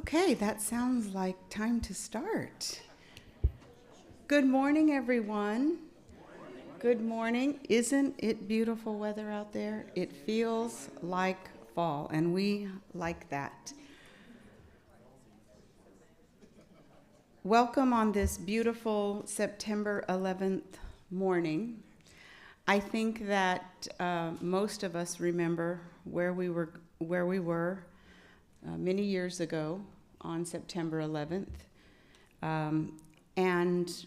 Okay, that sounds like time to start. Good morning, everyone. Good morning. Isn't it beautiful weather out there? It feels like fall, and we like that. Welcome on this beautiful September 11th morning. I think that most of us remember where we were many years ago on September 11th. And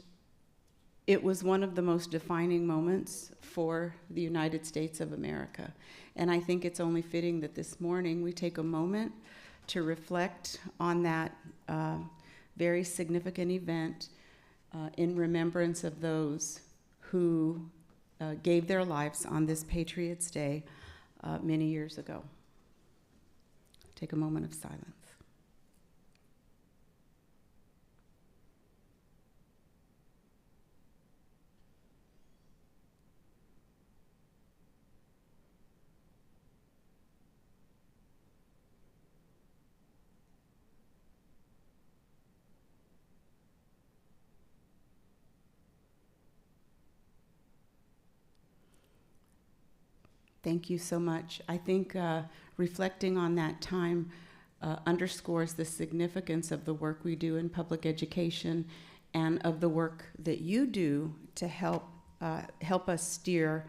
it was one of the most defining moments for the United States of America. And I think it's only fitting that this morning we take a moment to reflect on that very significant event in remembrance of those who gave their lives on this Patriots' Day many years ago. Take a moment of silence. Thank you so much. I think reflecting on that time underscores the significance of the work we do in public education and of the work that you do to help us steer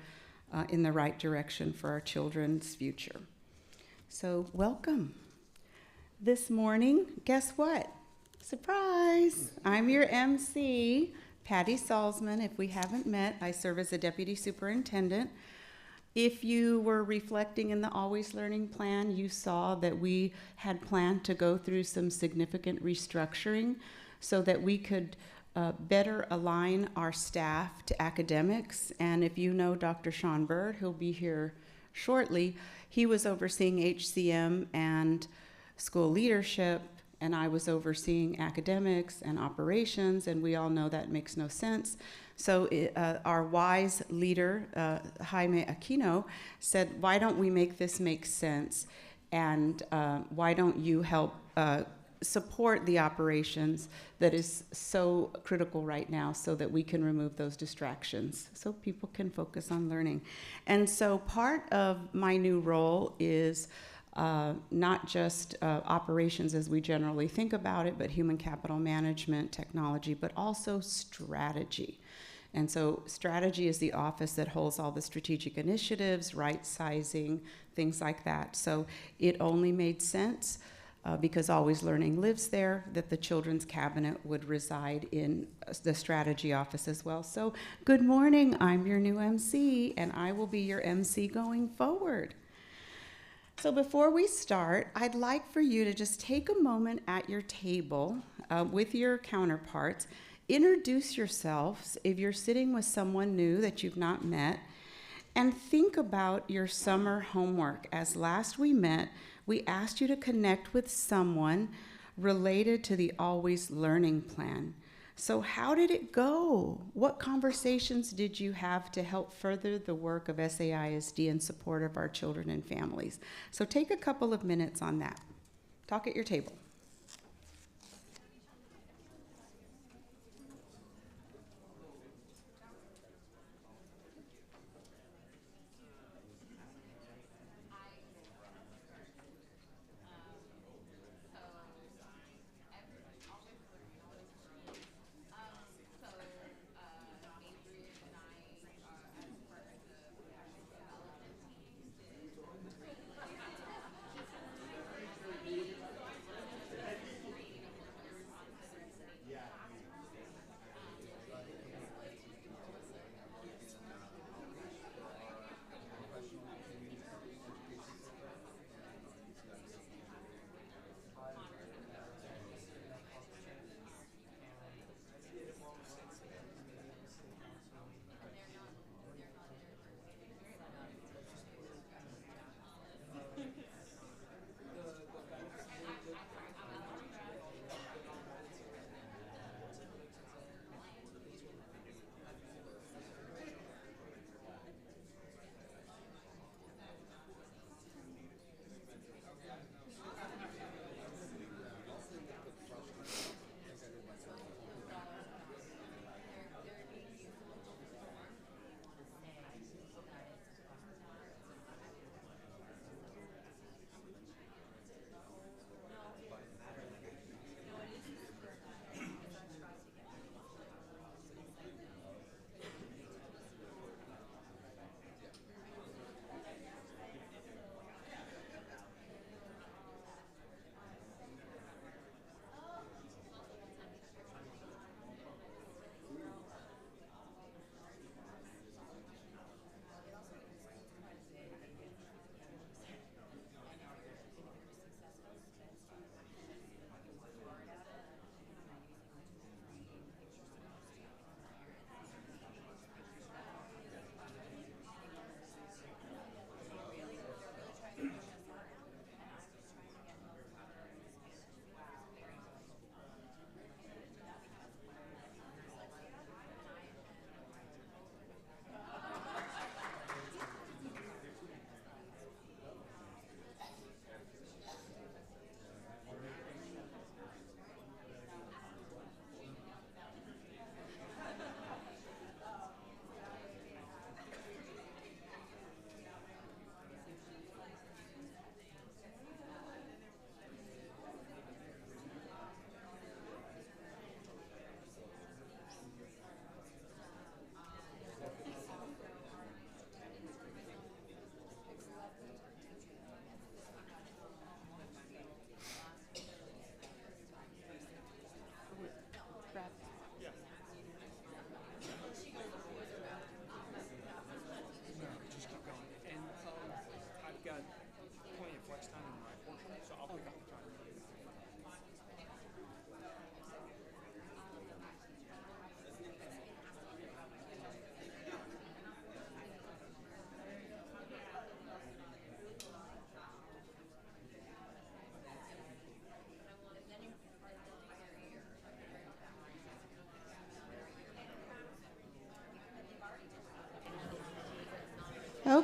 in the right direction for our children's future. So welcome. This morning, guess what? Surprise! I'm your MC, Patty Salzman. If we haven't met, I serve as a deputy superintendent. If you were reflecting in the Always Learning Plan, you saw that we had planned to go through some significant restructuring so that we could better align our staff to academics. And if you know Dr. Sean Bird, he'll be here shortly. He was overseeing HCM and school leadership, and I was overseeing academics and operations, and we all know that makes no sense. So our wise leader, Jaime Aquino, said, why don't we make this make sense? And why don't you help support the operations that is so critical right now so that we can remove those distractions so people can focus on learning. And so part of my new role is not just operations as we generally think about it, but human capital management, technology, but also strategy. And so strategy is the office that holds all the strategic initiatives, right sizing, things like that. So it only made sense because Always Learning lives there, that the Children's Cabinet would reside in the strategy office as well. So good morning, I'm your new MC, and I will be your MC going forward. So before we start, I'd like for you to just take a moment at your table with your counterparts. Introduce yourselves if you're sitting with someone new that you've not met, and think about your summer homework. As last we met, we asked you to connect with someone related to the Always Learning Plan. So how did it go? What conversations did you have to help further the work of SAISD in support of our children and families? So take a couple of minutes on that. Talk at your table.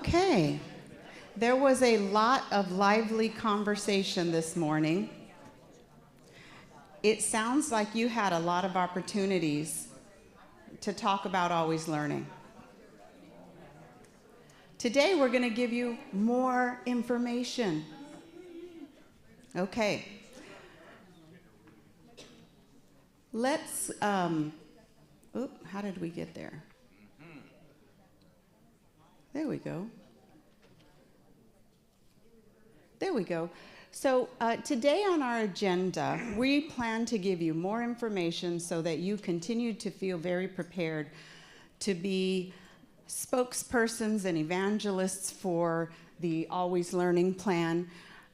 Okay. There was a lot of lively conversation this morning. It sounds like you had a lot of opportunities to talk about always learning. Today, we're going to give you more information. Okay. Let's, how did we get there? There we go. There we go. So today on our agenda, we plan to give you more information so that you continue to feel very prepared to be spokespersons and evangelists for the Always Learning Plan.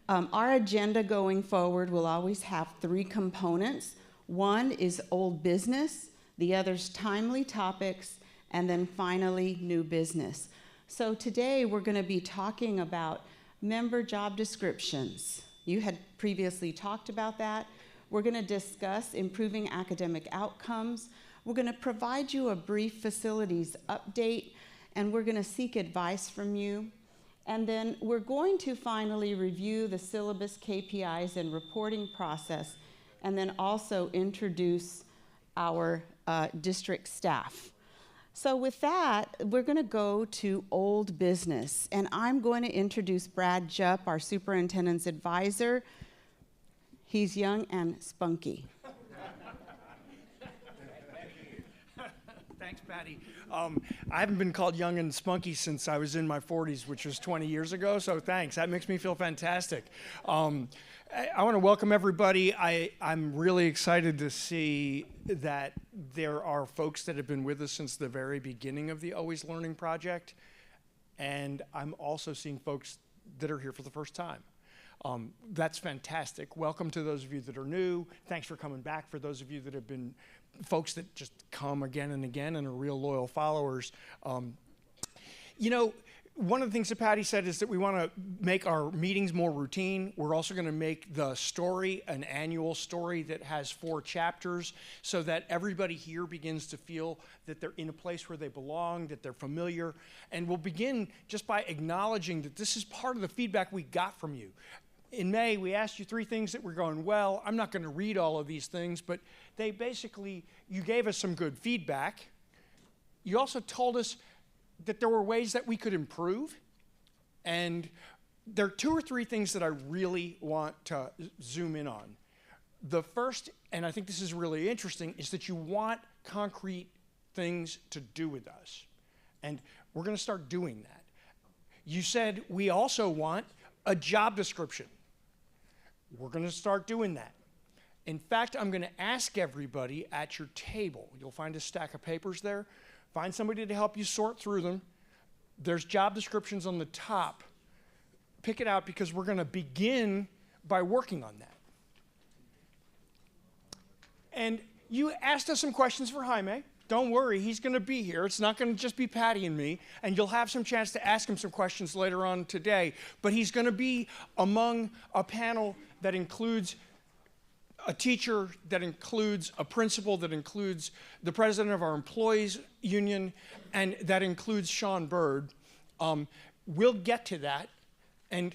Our agenda going forward will always have 3 components. One is old business, the other's timely topics, and then finally new business. So today we're going to be talking about member job descriptions. You had previously talked about that. We're going to discuss improving academic outcomes. We're going to provide you a brief facilities update, and we're going to seek advice from you. And then we're going to finally review the syllabus, KPIs, and reporting process, and then also introduce our district staff. So with that, we're going to go to old business, and I'm going to introduce Brad Jupp, our superintendent's advisor. He's young and spunky. Thanks, Patty. I haven't been called young and spunky since I was in my 40s, which was 20 years ago, so thanks. That makes me feel fantastic. I want to welcome everybody. I'm really excited to see that there are folks that have been with us since the very beginning of the Always Learning Project, and I'm also seeing folks that are here for the first time. That's fantastic. Welcome to those of you that are new. Thanks for coming back. For those of you that have been folks that just come again and again and are real loyal followers. One of the things that Patty said is that we want to make our meetings more routine. We're also going to make the story an annual story that has 4 chapters so that everybody here begins to feel that they're in a place where they belong, that they're familiar. And we'll begin just by acknowledging that this is part of the feedback we got from you. In May, we asked you 3 things that were going well. I'm not going to read all of these things, but they basically, you gave us some good feedback. You also told us that there were ways that we could improve. And there are 2 or 3 things that I really want to zoom in on. The first, and I think this is really interesting, is that you want concrete things to do with us. And we're going to start doing that. You said we also want a job description. We're going to start doing that. In fact, I'm going to ask everybody at your table. You'll find a stack of papers there. Find somebody to help you sort through them. There's job descriptions on the top. Pick it out because we're going to begin by working on that. And you asked us some questions for Jaime. Don't worry, he's going to be here. It's not going to just be Patty and me, and you'll have some chance to ask him some questions later on today. But he's going to be among a panel that includes a teacher, that includes a principal, that includes the president of our employees union, and that includes Sean Bird. We'll get to that, and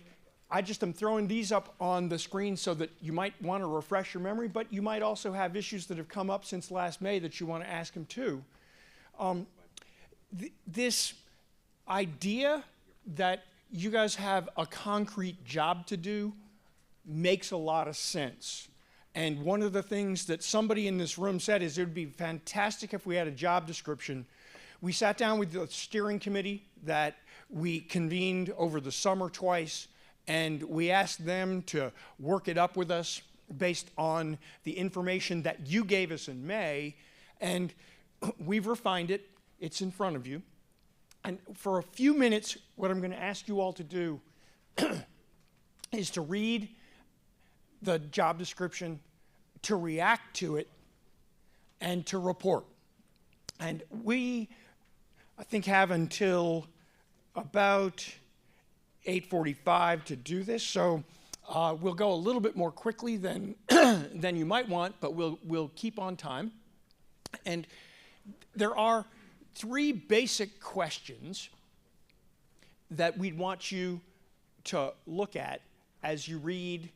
I just am throwing these up on the screen so that you might want to refresh your memory, but you might also have issues that have come up since last May that you want to ask him too. This idea that you guys have a concrete job to do makes a lot of sense. And one of the things that somebody in this room said is it would be fantastic if we had a job description. We sat down with the steering committee that we convened over the summer twice, and we asked them to work it up with us based on the information that you gave us in May, and we've refined it. It's in front of you. And for a few minutes, what I'm going to ask you all to do is to read the job description, to react to it, and to report. And we, I think, have until about 8:45 to do this, so we'll go a little bit more quickly than than you might want, but we'll keep on time. And there are 3 basic questions that we'd want you to look at as you read,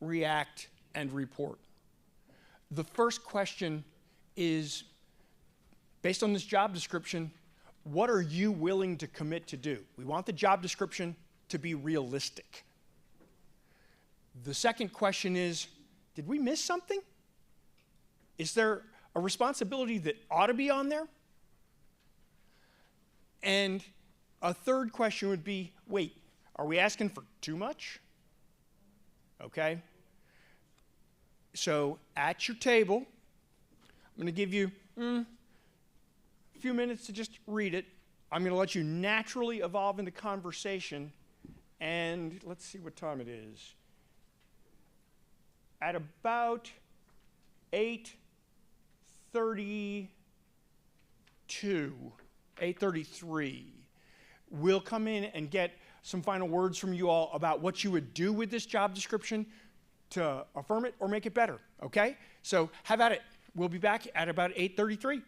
react, and report. The first question is, based on this job description, what are you willing to commit to do? We want the job description to be realistic. The second question is, did we miss something? Is there a responsibility that ought to be on there? And a third question would be, wait, are we asking for too much? Okay? So at your table, I'm going to give you a few minutes to just read it. I'm going to let you naturally evolve into conversation. And let's see what time it is. At about 8:32, 8:33, we'll come in and get some final words from you all about what you would do with this job description to affirm it or make it better, okay? So have at it. We'll be back at about 8:33.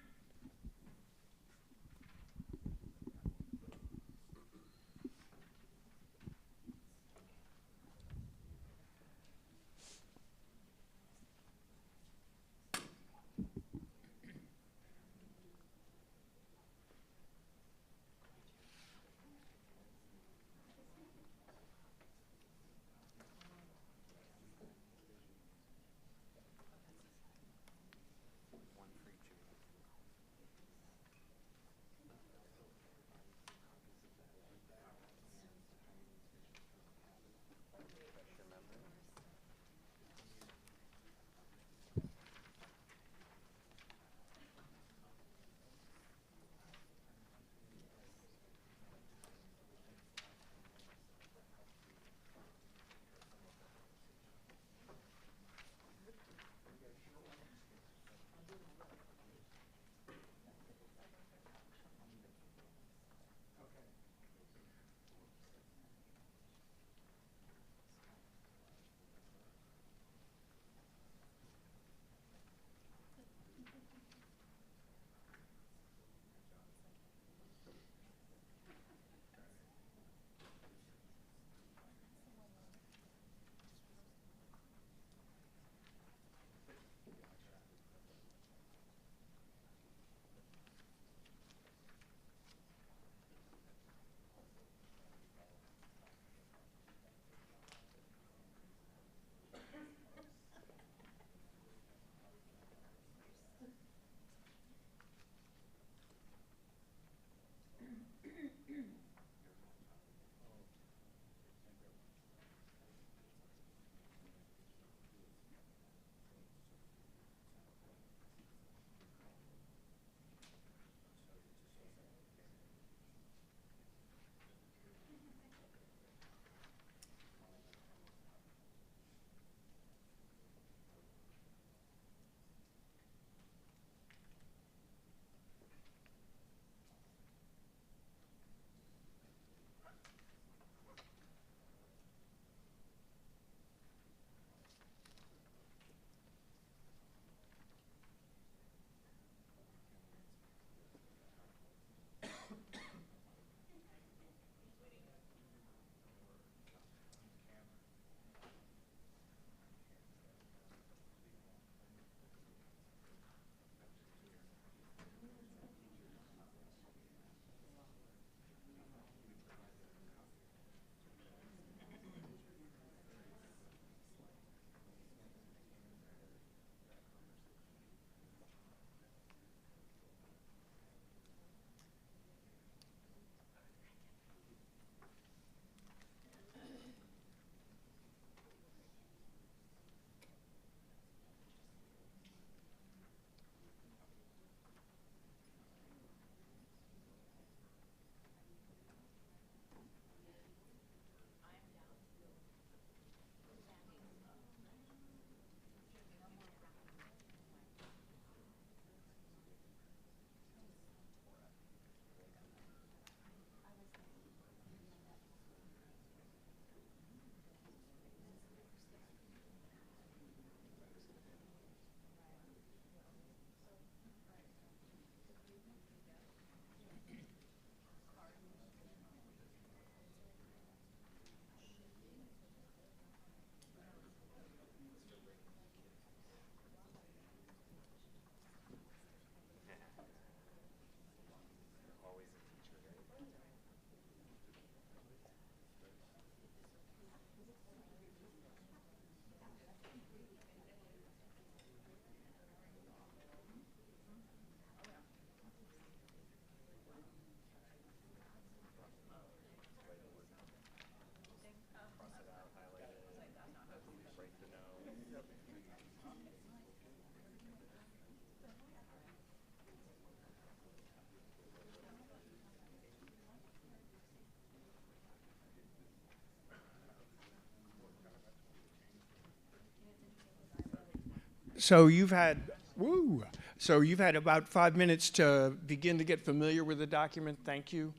So you've had, woo, so you've had about 5 minutes to begin to get familiar with the document. Thank you.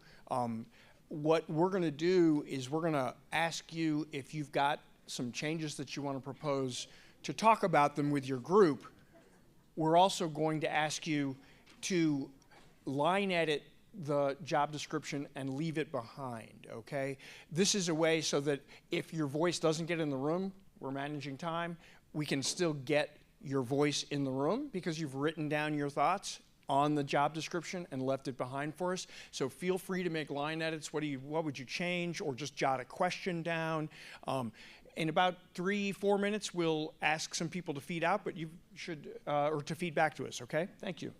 What we're going to do is we're going to ask you if you've got some changes that you want to propose to talk about them with your group. We're also going to ask you to line edit the job description and leave it behind, okay? This is a way so that if your voice doesn't get in the room, we're managing time, we can still get your voice in the room because you've written down your thoughts on the job description and left it behind for us. So feel free to make line edits. What would you change, or just jot a question down. In about 3-4 minutes, we'll ask some people to feed out, but you should, or to feed back to us, okay? Thank you.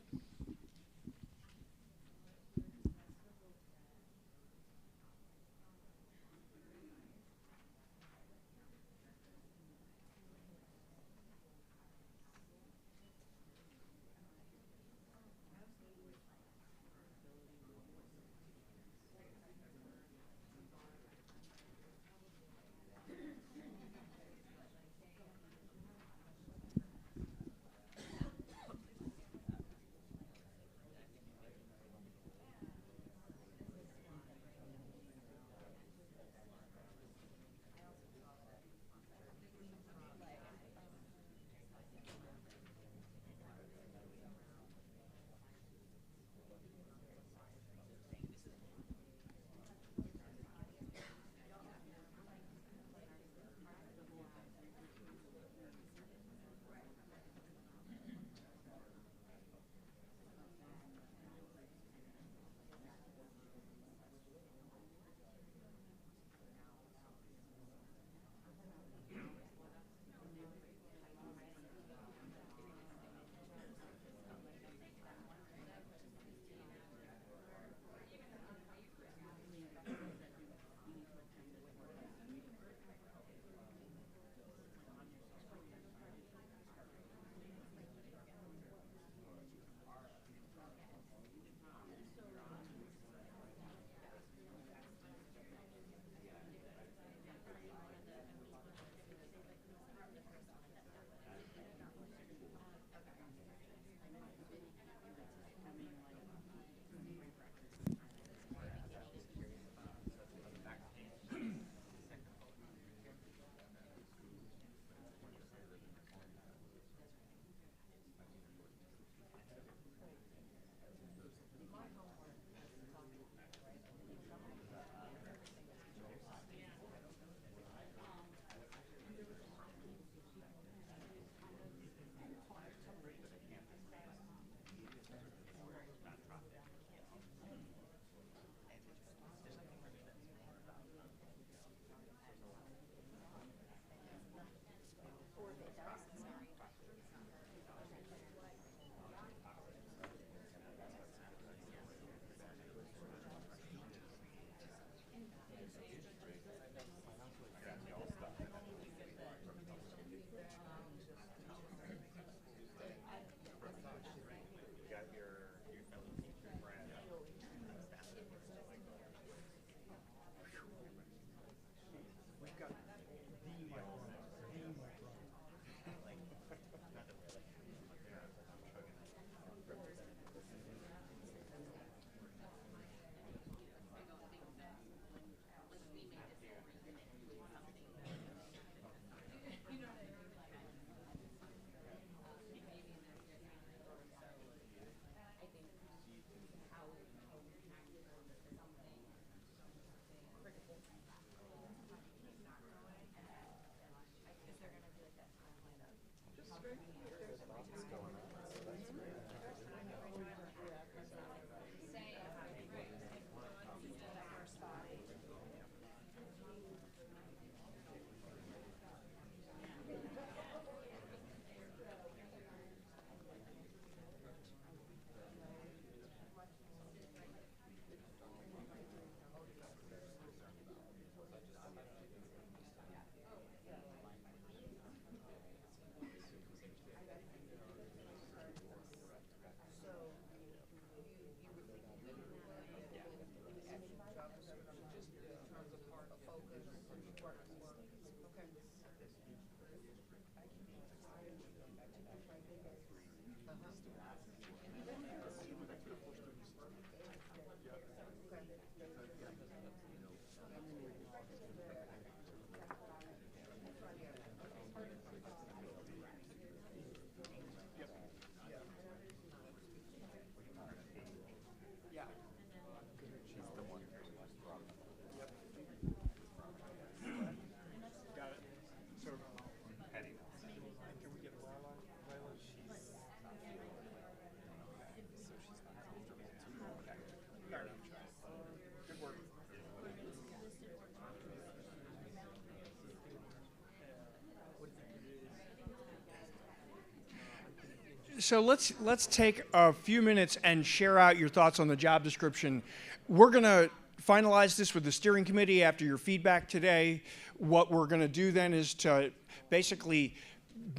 So let's take a few minutes and share out your thoughts on the job description. We're going to finalize this with the steering committee after your feedback today. What we're going to do then is to basically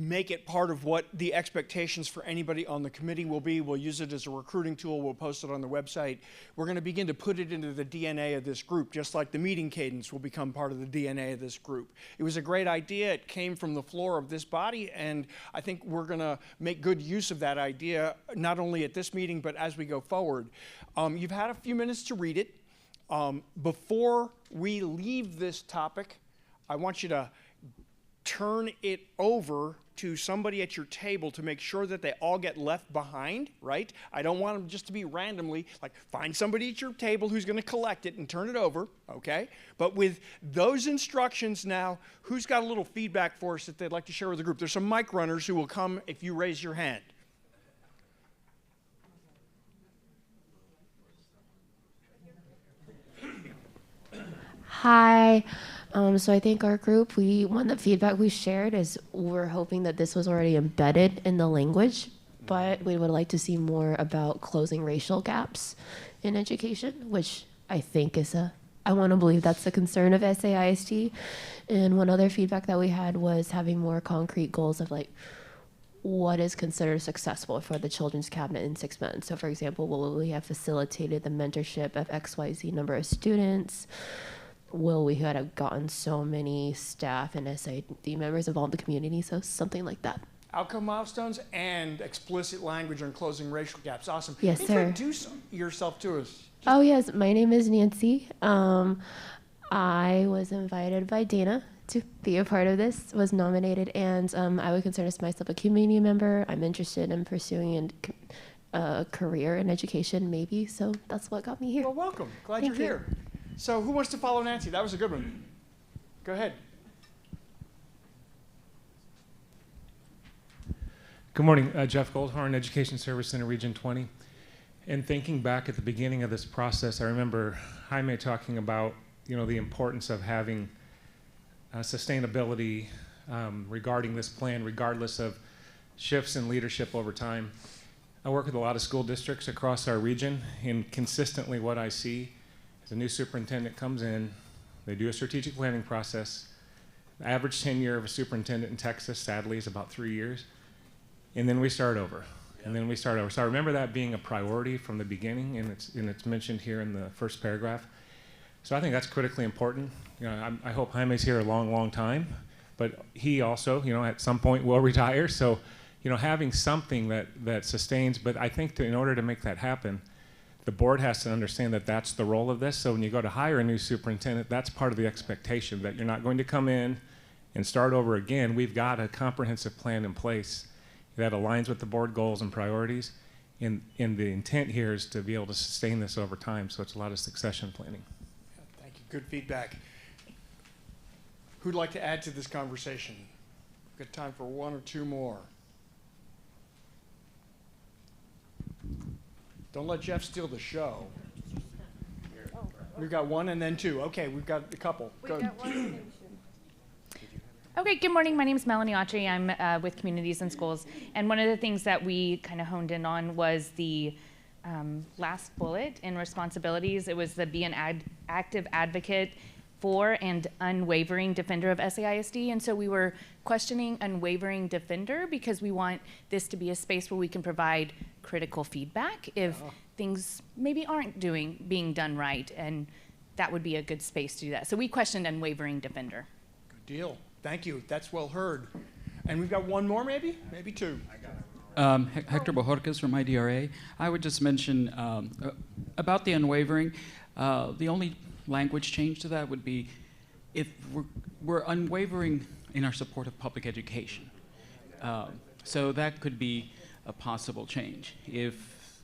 make it part of what the expectations for anybody on the committee will be. We'll use it as a recruiting tool. We'll post it on the website. We're going to begin to put it into the DNA of this group, just like the meeting cadence will become part of the DNA of this group. It was a great idea. It came from the floor of this body, and I think we're going to make good use of that idea, not only at this meeting, but as we go forward. You've had a few minutes to read it. Before we leave this topic, I want you to turn it over to somebody at your table to make sure that they all get left behind, right? I don't want them just to be randomly, like find somebody at your table who's going to collect it and turn it over, okay? But with those instructions now, who's got a little feedback for us that they'd like to share with the group? There's some mic runners who will come if you raise your hand. Hi. So I think our group, one of the feedback we shared is we're hoping that this was already embedded in the language, but we would like to see more about closing racial gaps in education, which I think I want to believe that's the concern of SAISD. And one other feedback that we had was having more concrete goals of like, what is considered successful for the Children's Cabinet in 6 months? So for example, will we have facilitated the mentorship of XYZ number of students? Will we have gotten so many staff and SID members involved in the community? So something like that. Outcome milestones and explicit language on closing racial gaps. Awesome. Yes, sir. Introduce yourself to us. Oh, yes. My name is Nancy. I was invited by Dana to be a part of this, was nominated, and I would consider myself a community member. I'm interested in pursuing a career in education, maybe. So that's what got me here. Well, welcome. Glad Thank you're you. here. So who wants to follow Nancy? That was a good one. Go ahead. Good morning, Jeff Goldhorn, Education Service Center, Region 20. And thinking back at the beginning of this process, I remember Jaime talking about, the importance of having sustainability regarding this plan, regardless of shifts in leadership over time. I work with a lot of school districts across our region, and consistently what I see is a new superintendent comes in, they do a strategic planning process. The average tenure of a superintendent in Texas, sadly, is about 3 years. And then we start over. And then we start over. So I remember that being a priority from the beginning, and it's mentioned here in the first paragraph. So I think that's critically important. I hope Jaime's here a long, long time, but he also, at some point will retire. So, having something that sustains, but I think in order to make that happen, the board has to understand that that's the role of this. So when you go to hire a new superintendent, that's part of the expectation, that you're not going to come in and start over again. We've got a comprehensive plan in place that aligns with the board goals and priorities. And the intent here is to be able to sustain this over time. So it's a lot of succession planning. Thank you. Good feedback. Who'd like to add to this conversation? We've got time for one or two more. Don't let Jeff steal the show. We've got one and then two. Okay, we've got a couple. Go. Okay, good morning. My name is Melanie Autry. I'm with Communities and Schools. And one of the things that we kind of honed in on was the last bullet in responsibilities. It was the be an active advocate for and unwavering defender of SAISD. And so we were questioning unwavering defender because we want this to be a space where we can provide critical feedback if things maybe aren't being done right. And that would be a good space to do that. So we questioned unwavering defender. Good deal. Thank you. That's well heard. And we've got one more, maybe two. Hector Bojorquez from IDRA. I would just mention about the unwavering. The only language change to that would be if we're unwavering in our support of public education. So that could be a possible change if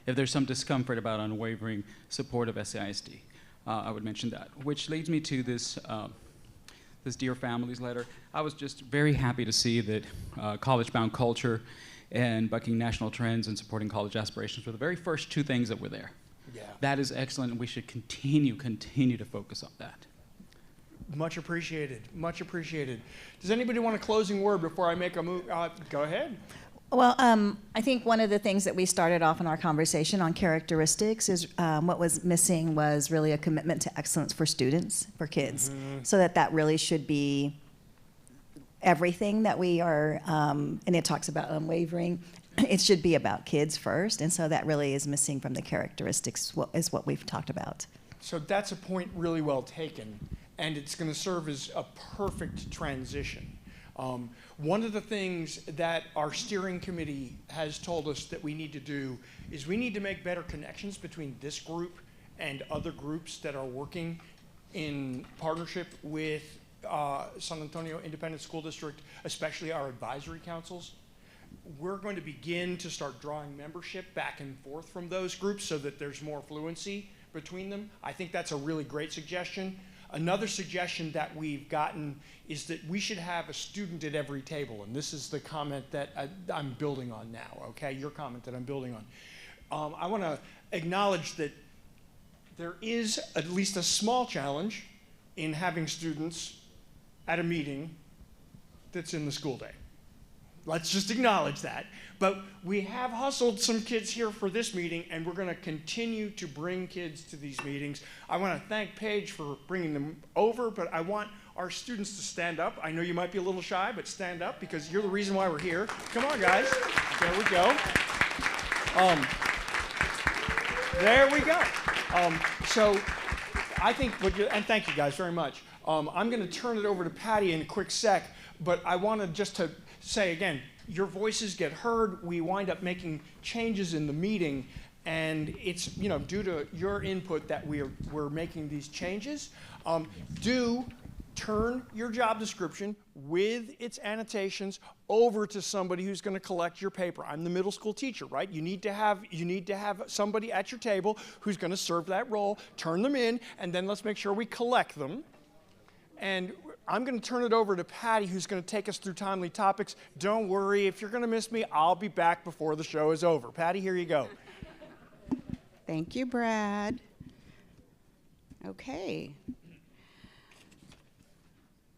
there's some discomfort about unwavering support of SAISD. I would mention that, which leads me to this this Dear Families letter. I was just very happy to see that college-bound culture and bucking national trends and supporting college aspirations were the very first two things that were there. Yeah. That is excellent, and we should continue to focus on that. Much appreciated, much appreciated. Does anybody want a closing word before I make a move? Go ahead. Well, I think one of the things that we started off in our conversation on characteristics is what was missing was really a commitment to excellence for students, for kids. Mm-hmm. So that really should be everything that we are, and it talks about unwavering. It should be about kids first, and so that really is missing from the characteristics, is what we've talked about. So that's a point really well taken, and it's going to serve as a perfect transition. One of the things that our steering committee has told us that we need to do is we need to make better connections between this group and other groups that are working in partnership with San Antonio Independent School District, especially our advisory councils. We're going to begin to start drawing membership back and forth from those groups so that there's more fluency between them. I think that's a really great suggestion. Another suggestion that we've gotten is that we should have a student at every table, and this is the comment that I'm building on now, okay? Your comment that I'm building on. I want to acknowledge that there is at least a small challenge in having students at a meeting that's in the school day. Let's just acknowledge that. But we have hustled some kids here for this meeting, and we're going to continue to bring kids to these meetings. I want to thank Paige for bringing them over, but I want our students to stand up. I know you might be a little shy, but stand up because you're the reason why we're here. Come on, guys. There we go. There we go. So I think, and thank you guys very much. I'm going to turn it over to Patty in a quick sec, but I wanted just to say again, your voices get heard. We wind up making changes in the meeting, and it's due to your input that we're making these changes. Do turn your job description with its annotations over to somebody who's going to collect your paper. I'm the middle school teacher, right? You need to have somebody at your table who's going to serve that role. Turn them in, and then let's make sure we collect them. And I'm going to turn it over to Patty, who's going to take us through timely topics. Don't worry, if you're going to miss me, I'll be back before the show is over. Patty, here you go. Thank you, Brad. Okay.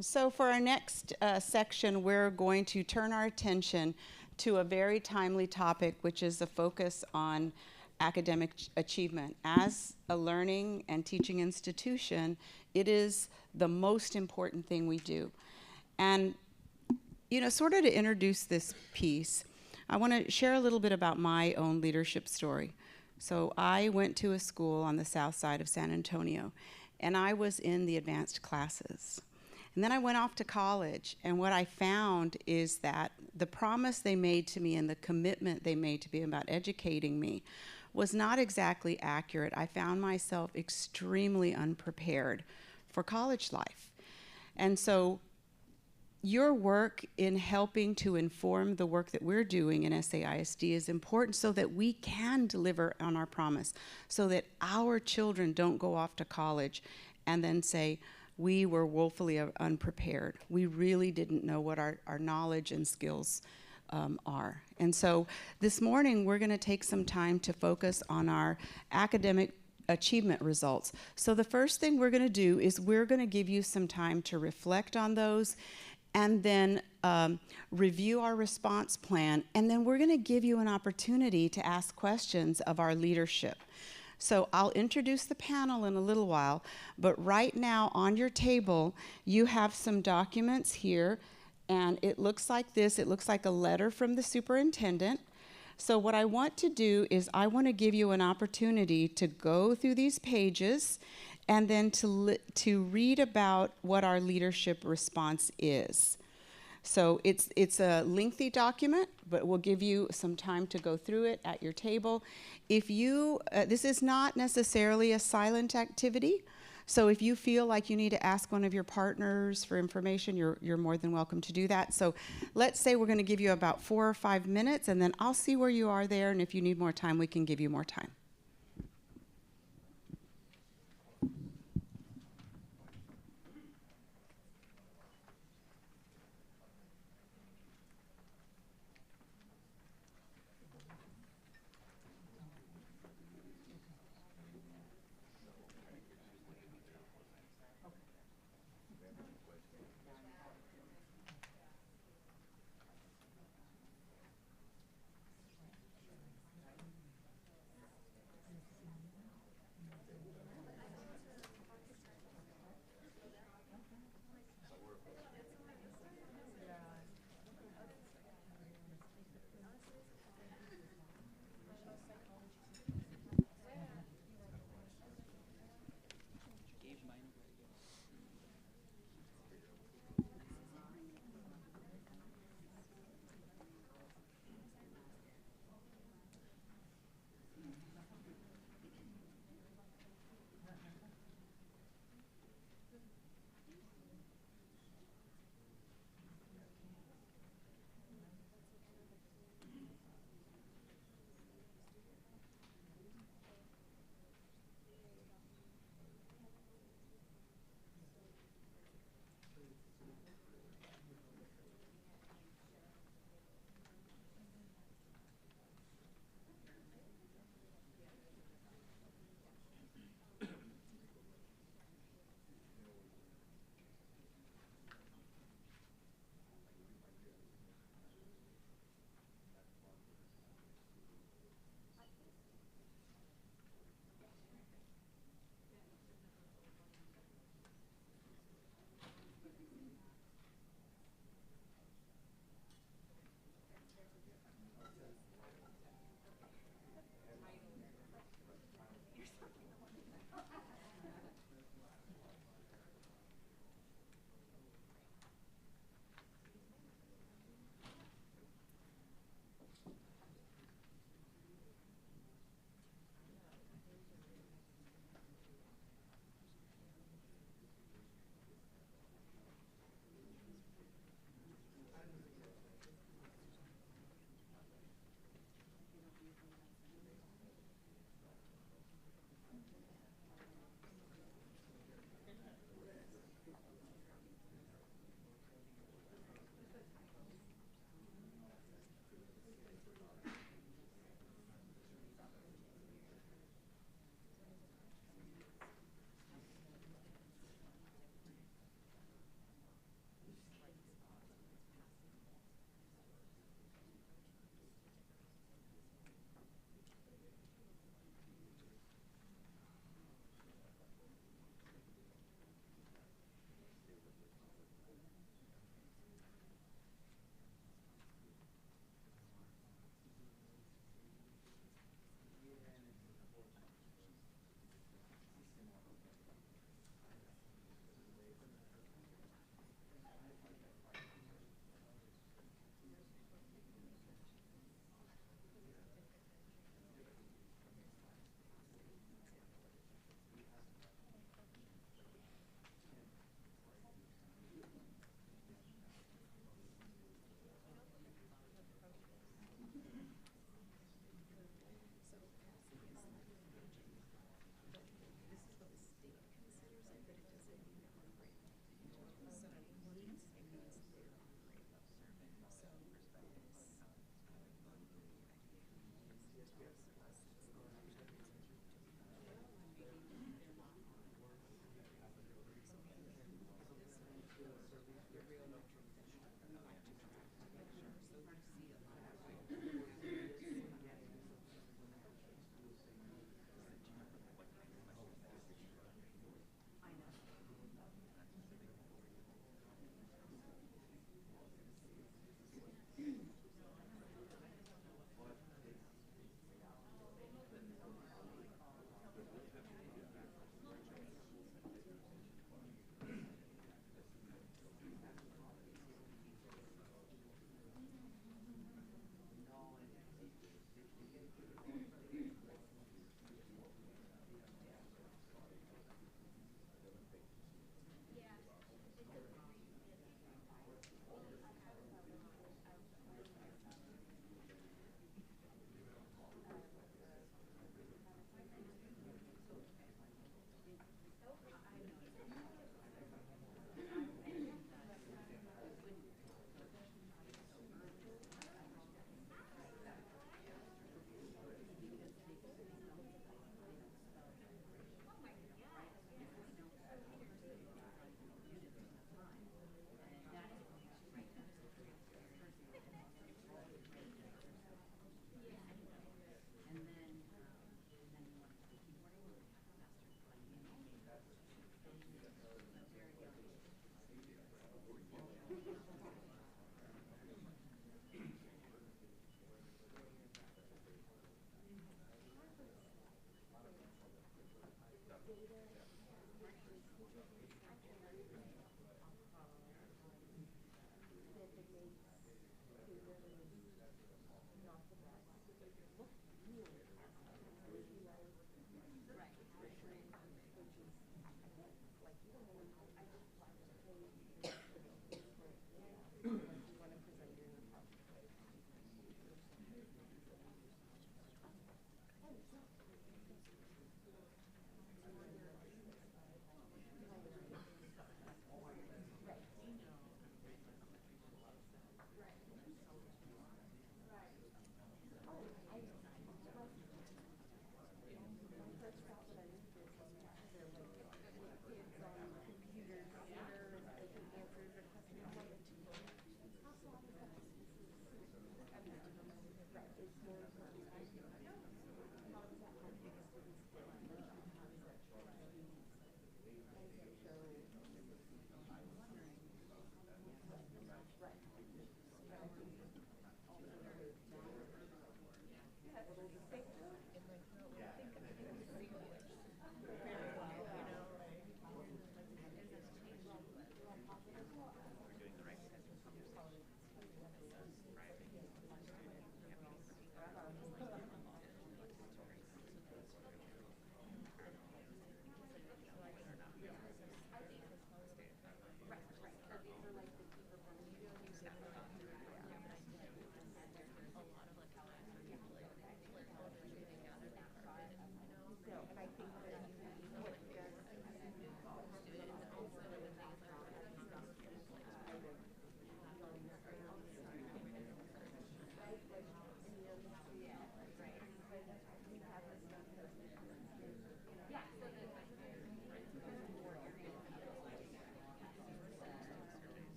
So for our next section, we're going to turn our attention to a very timely topic, which is the focus on academic achievement. As a learning and teaching institution, it is the most important thing we do. And, sort of to introduce this piece, I want to share a little bit about my own leadership story. So I went to a school on the south side of San Antonio, and I was in the advanced classes. And then I went off to college, and what I found is that the promise they made to me and the commitment they made to me about educating me was not exactly accurate. I found myself extremely unprepared for college life. And so your work in helping to inform the work that we're doing in SAISD is important so that we can deliver on our promise, so that our children don't go off to college and then say, we were woefully unprepared. We really didn't know what our knowledge and skills are. And so this morning, we're going to take some time to focus on our academic achievement results. So the first thing we're going to do is we're going to give you some time to reflect on those, and then review our response plan, and then we're going to give you an opportunity to ask questions of our leadership. So I'll introduce the panel in a little while, but right now on your table, you have some documents here, and it looks like this. It looks like a letter from the superintendent. So what I want to do is I want to give you an opportunity to go through these pages and then to read about what our leadership response is. So it's a lengthy document, but we'll give you some time to go through it at your table. If you, this is not necessarily a silent activity, so if you feel like you need to ask one of your partners for information, you're more than welcome to do that. So let's say we're going to give you about 4 or 5 minutes, and then I'll see where you are there, and if you need more time, we can give you more time.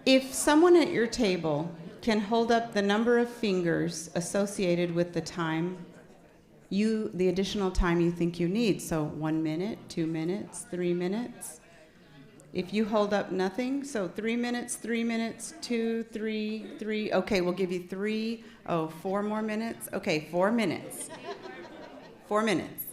If someone at your table can hold up the number of fingers associated with the time the additional time you think you need. So 1 minute, 2 minutes, 3 minutes. If you hold up nothing, so 3 minutes, 3 minutes, 2, 3, 3. Okay, we'll give you 3. Oh, 4 more minutes. Okay, 4 minutes. 4 minutes.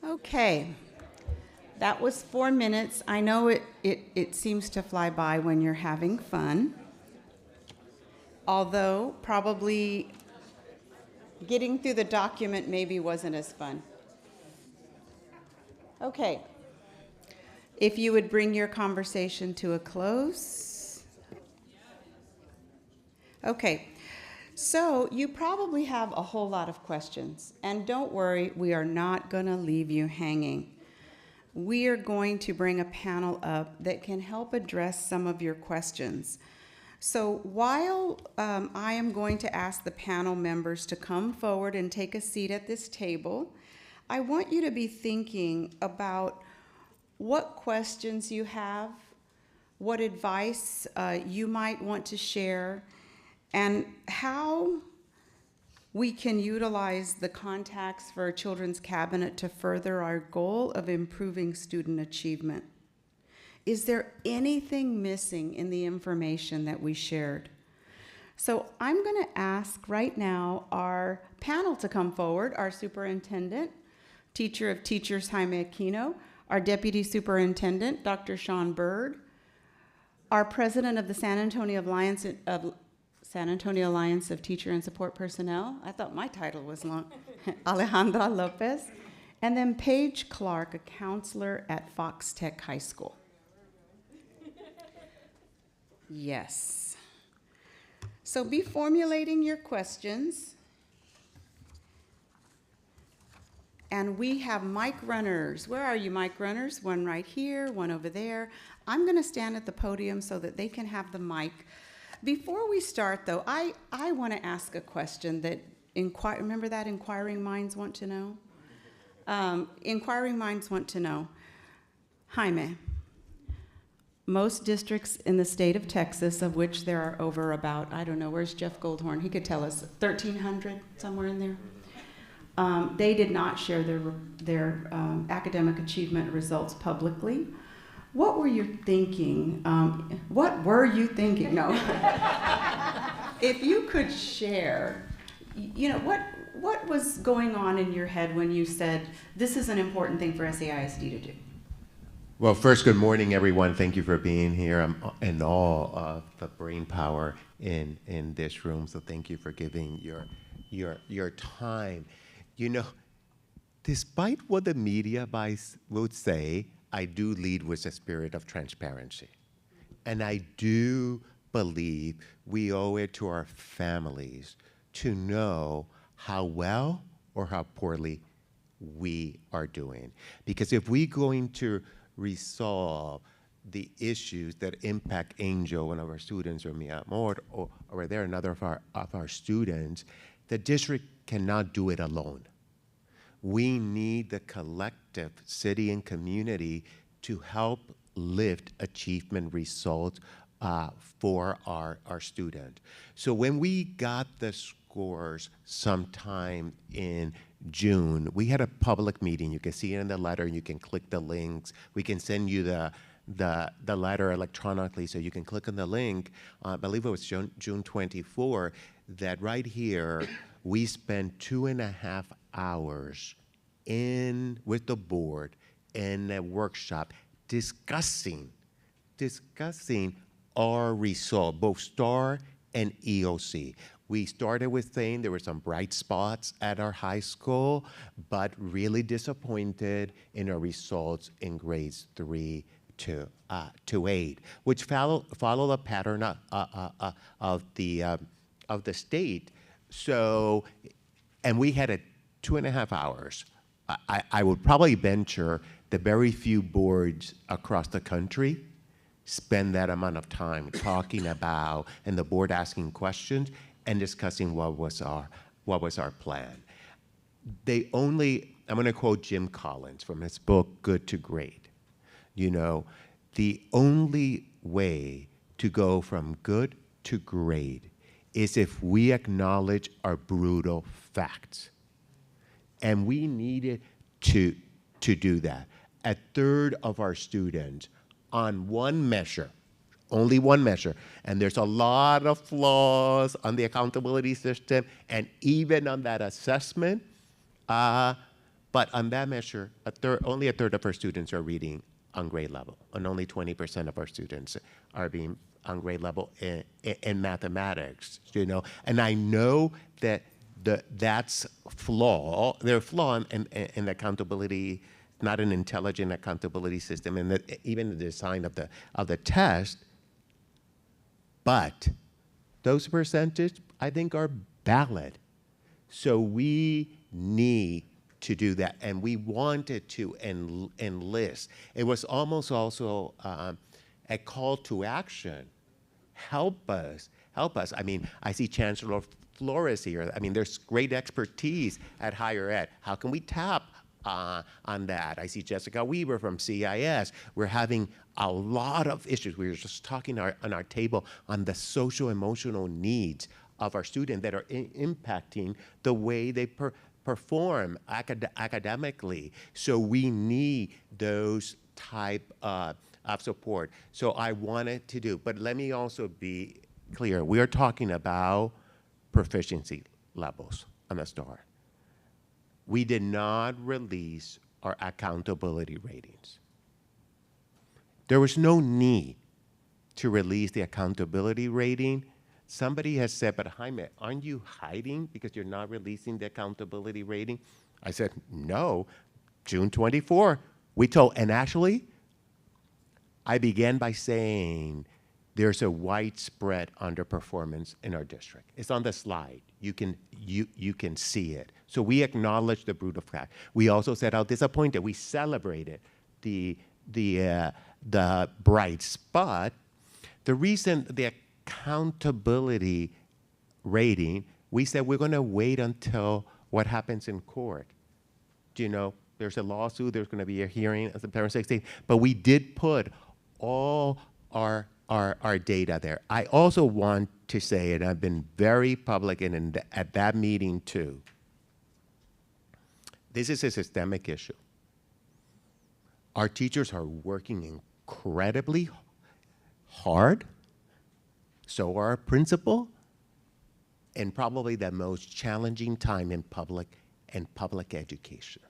Okay, that was 4 minutes. I know it seems to fly by when you're having fun, although probably getting through the document maybe wasn't as fun. Okay, If you would bring your conversation to a close. Okay, so you probably have a whole lot of questions, and don't worry, we are not going to leave you hanging. We are going to bring a panel up that can help address some of your questions. So while I am going to ask the panel members to come forward and take a seat at this table, I want you to be thinking about what questions you have, what advice you might want to share, and how we can utilize the contacts for a children's cabinet to further our goal of improving student achievement. Is there anything missing in the information that we shared? So I'm going to ask right now our panel to come forward, our superintendent, teacher of teachers, Jaime Aquino, our deputy superintendent, Dr. Sean Bird, our president of the San Antonio Alliance of Teacher and Support Personnel. I thought my title was long. Alejandra Lopez. And then Paige Clark, a counselor at Fox Tech High School. Yes. So be formulating your questions. And we have mic runners. Where are you, mic runners? One right here, one over there. I'm going to stand at the podium so that they can have the mic. Before we start, though, I want to ask a question that, remember that inquiring minds want to know? Inquiring minds want to know. Jaime, most districts in the state of Texas, of which there are over about, I don't know, where's Jeff Goldhorn? He could tell us, 1,300, somewhere in there. They did not share their academic achievement results publicly. What were you thinking? No. If you could share, what was going on in your head when you said, this is an important thing for SAISD to do? Well, first, good morning, everyone. Thank you for being here. I'm in awe of the brain power in this room, so thank you for giving your time. Despite what the media would say, I do lead with a spirit of transparency. And I do believe we owe it to our families to know how well or how poorly we are doing. Because if we're going to resolve the issues that impact Angel, one of our students, or Mi Amor, or there another of our students, the district cannot do it alone. We need the collective city and community to help lift achievement results for our students. So when we got the scores sometime in June, we had a public meeting. You can see it in the letter. You can click the links. We can send you the letter electronically, so you can click on the link. I believe it was June 24, that right here, we spent 2.5 hours with the board in a workshop discussing our result, both STAR and EOC. We started with saying there were some bright spots at our high school, but really disappointed in our results in grades 3 to 8, which follow a pattern of the state. So, and we had 2.5 hours. I would probably venture that very few boards across the country spend that amount of time talking about, and the board asking questions and discussing what was our plan. I'm going to quote Jim Collins from his book, Good to Great. The only way to go from good to great is if we acknowledge our brutal facts. And we needed to do that. A third of our students on one measure, only one measure, and there's a lot of flaws on the accountability system and even on that assessment, but on that measure, only a third of our students are reading on grade level, and only 20% of our students are being on grade level in mathematics, And I know that that's flaw. There's a flaw in the accountability not an intelligent accountability system, and even the design of the test. But those percentages, I think, are valid. So we need to do that, and we wanted to enlist. It was almost also a call to action. Help us. I mean, I see Chancellor Flores here. I mean, there's great expertise at higher ed. How can we tap on that? I see Jessica Weaver from CIS. We're having a lot of issues. We were just talking on our table on the social emotional needs of our students that are impacting the way they perform academically. So we need those type of support. So I wanted to do, but let me also be clear. We are talking about proficiency levels on the STAR. We did not release our accountability ratings. There was no need to release the accountability rating. Somebody has said, but Jaime, aren't you hiding because you're not releasing the accountability rating? I said, no, June 24, we told, and actually, I began by saying there's a widespread underperformance in our district. It's on the slide. You can see it. So we acknowledge the brutal fact. We also said how disappointed. We celebrated the bright spot. The reason the accountability rating, we said we're going to wait until what happens in court. Do you know, there's a lawsuit, there's going to be a hearing on September 16th, but we did put all our data there. I also want to say, and I've been very public and at that meeting too, this is a systemic issue. Our teachers are working incredibly hard, so are our principal, and probably the most challenging time in public education.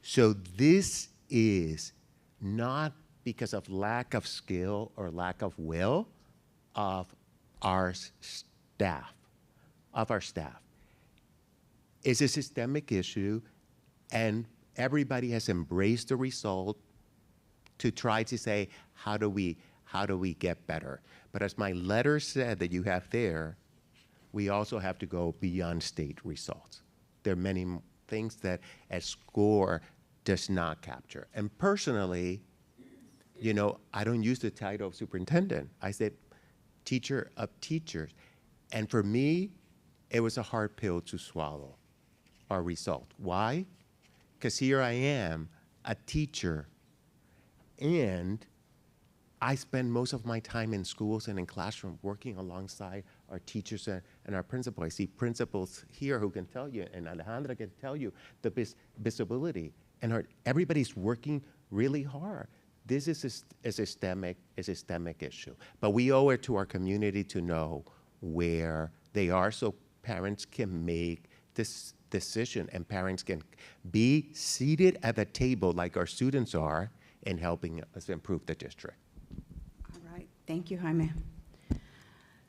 So this is not because of lack of skill or lack of will of our staff. It's a systemic issue, and everybody has embraced the result to try to say, how do we get better? But as my letter said that you have there, we also have to go beyond state results. There are many things that a score does not capture. And personally, you know, I don't use the title of superintendent. I said teacher of teachers. And for me, it was a hard pill to swallow, our result. Why? Because here I am, a teacher, and I spend most of my time in schools and in classrooms working alongside our teachers and our principals. I see principals here who can tell you, and Alejandra can tell you, the visibility. And everybody's working really hard. This is a systemic issue. But we owe it to our community to know where they are so parents can make this decision and parents can be seated at the table like our students are in helping us improve the district. All right, thank you, Jaime.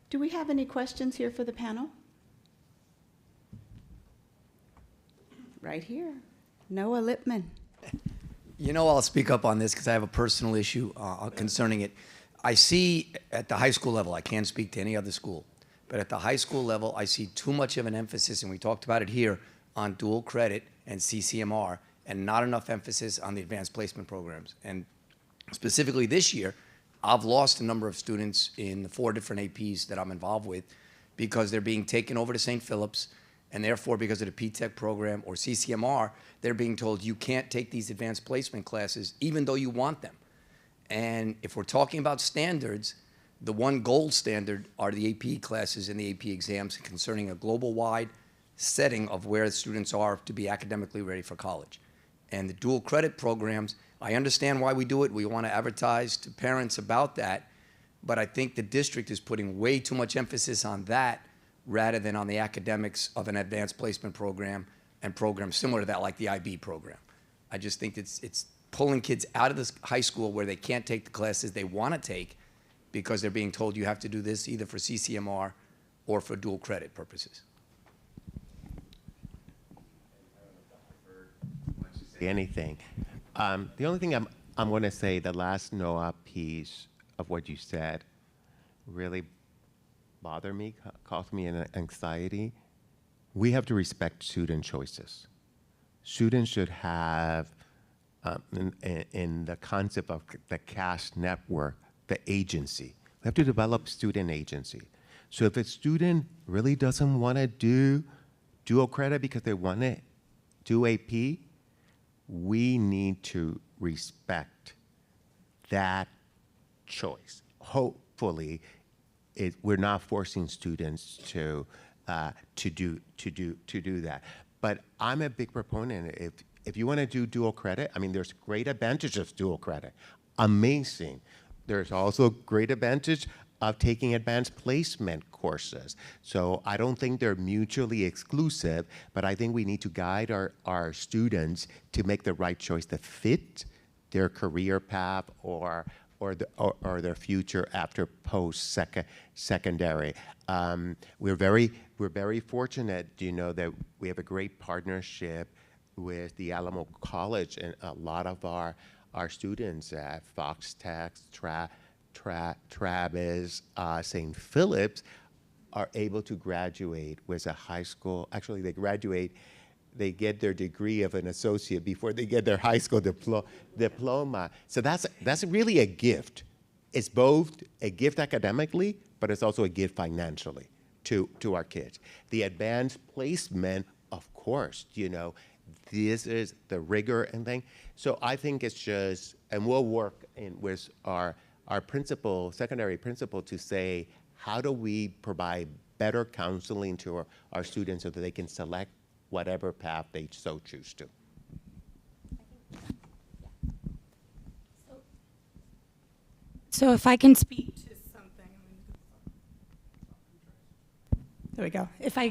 Do we have any questions here for the panel? Right here, Noah Lipman. You know, I'll speak up on this because I have a personal issue concerning it. I see at the high school level, I can't speak to any other school, but at the high school level, I see too much of an emphasis, and we talked about it here, on dual credit and CCMR, and not enough emphasis on the advanced placement programs. And specifically this year, I've lost a number of students in the 4 different APs that I'm involved with because they're being taken over to St. Philip's, and therefore because of the P-TECH program or CCMR, they're being told you can't take these advanced placement classes even though you want them. And if we're talking about standards, the one gold standard are the AP classes and the AP exams concerning a global-wide setting of where students are to be academically ready for college. And the dual credit programs, I understand why we do it. We want to advertise to parents about that. But I think the district is putting way too much emphasis on that rather than on the academics of an advanced placement program and programs similar to that, like the IB program. I just think it's pulling kids out of this high school where they can't take the classes they want to take because they're being told you have to do this either for CCMR or for dual credit purposes. Anything. The only thing I'm going to say, the last Noah piece of what you said really bothered me, caused me an anxiety. We have to respect student choices. Students should have, in the concept of the CAST network, the agency. We have to develop student agency. So if a student really doesn't want to do dual credit because they want to do AP, we need to respect that choice. Hopefully, we're not forcing students to do that. But I'm a big proponent. If you want to do dual credit, I mean, there's great advantages of dual credit. Amazing. There's also great advantage of taking advanced placement courses. So I don't think they're mutually exclusive, but I think we need to guide our students to make the right choice that fit their career path or their future after post-secondary. We're very fortunate, that we have a great partnership with the Alamo College, and a lot of our students at Fox Tech, Travis, St. Philip's are able to graduate with a high school. Actually, they get their degree of an associate before they get their high school diploma. So that's really a gift. It's both a gift academically, but it's also a gift financially to our kids. The advanced placement, of course, this is the rigor and thing. So I think it's just, and we'll work with our principal, secondary principal, to say, how do we provide better counseling to our students so that they can select whatever path they so choose to. So if I can speak to something, there we go. If I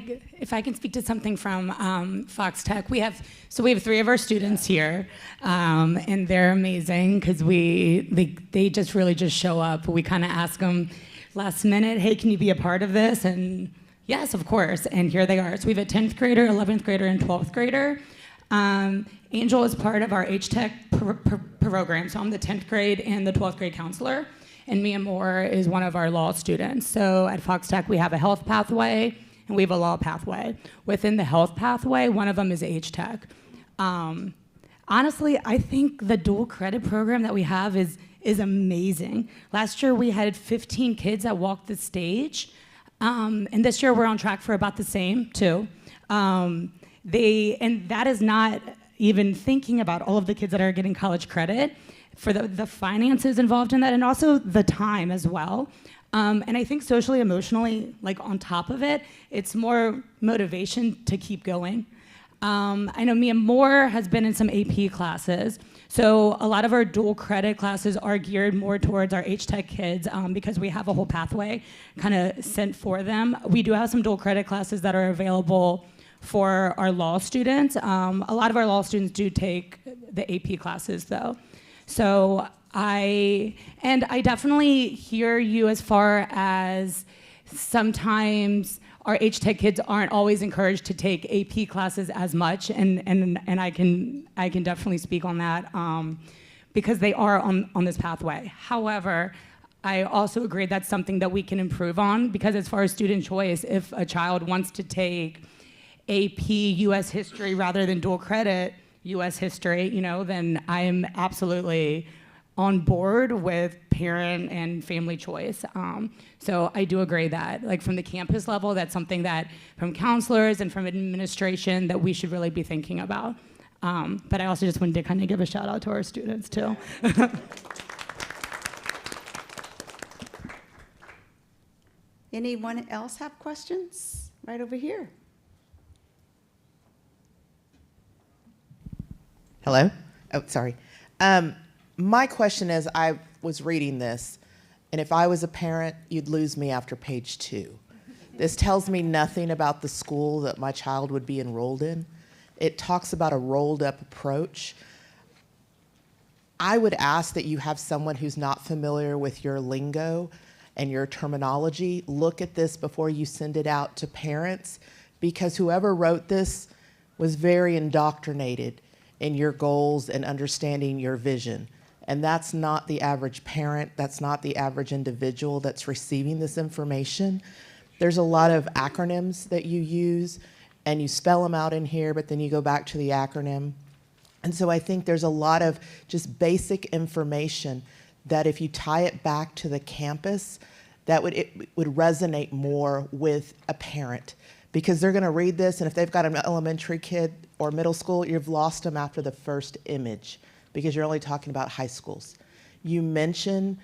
can speak to something from Fox Tech, we have 3 of our students here, and they're amazing because they just really just show up. We kind of ask them last minute, hey, can you be a part of this? And yes, of course, and here they are. So we have a 10th grader, 11th grader, and 12th grader. Angel is part of our H-Tech program, so I'm the 10th grade and the 12th grade counselor, and Mia Moore is one of our law students. So at Fox Tech, we have a health pathway, and we have a law pathway. Within the health pathway, one of them is H-Tech. Honestly, I think the dual credit program that we have is amazing. Last year, we had 15 kids that walked the stage. And this year we're on track for about the same too. And that is not even thinking about all of the kids that are getting college credit for the finances involved in that, and also the time as well. And I think socially, emotionally, like on top of it, it's more motivation to keep going. I know Mia Moore has been in some AP classes. So a lot of our dual credit classes are geared more towards our H-Tech kids because we have a whole pathway kind of sent for them. We do have some dual credit classes that are available for our law students. A lot of our law students do take the AP classes though. So I definitely hear you as far as sometimes our H-Tech kids aren't always encouraged to take AP classes as much, and I can definitely speak on that because they are on this pathway. However, I also agree that's something that we can improve on, because as far as student choice, if a child wants to take AP U.S. history rather than dual credit U.S. history, then I am absolutely on board with parent and family choice. So I do agree that, like from the campus level, that's something that from counselors and from administration that we should really be thinking about. But I also just wanted to kind of give a shout out to our students too. Anyone else have questions? Right over here. Hello? Oh, sorry. My question is, I was reading this, and if I was a parent, you'd lose me after page 2. This tells me nothing about the school that my child would be enrolled in. It talks about a rolled up approach. I would ask that you have someone who's not familiar with your lingo and your terminology look at this before you send it out to parents, because whoever wrote this was very indoctrinated in your goals and understanding your vision. And that's not the average parent, that's not the average individual that's receiving this information. There's a lot of acronyms that you use, and you spell them out in here, but then you go back to the acronym. And so I think there's a lot of just basic information that if you tie it back to the campus, it would resonate more with a parent, because they're gonna read this, and if they've got an elementary kid or middle school, you've lost them after the first image, because you're only talking about high schools. You mentioned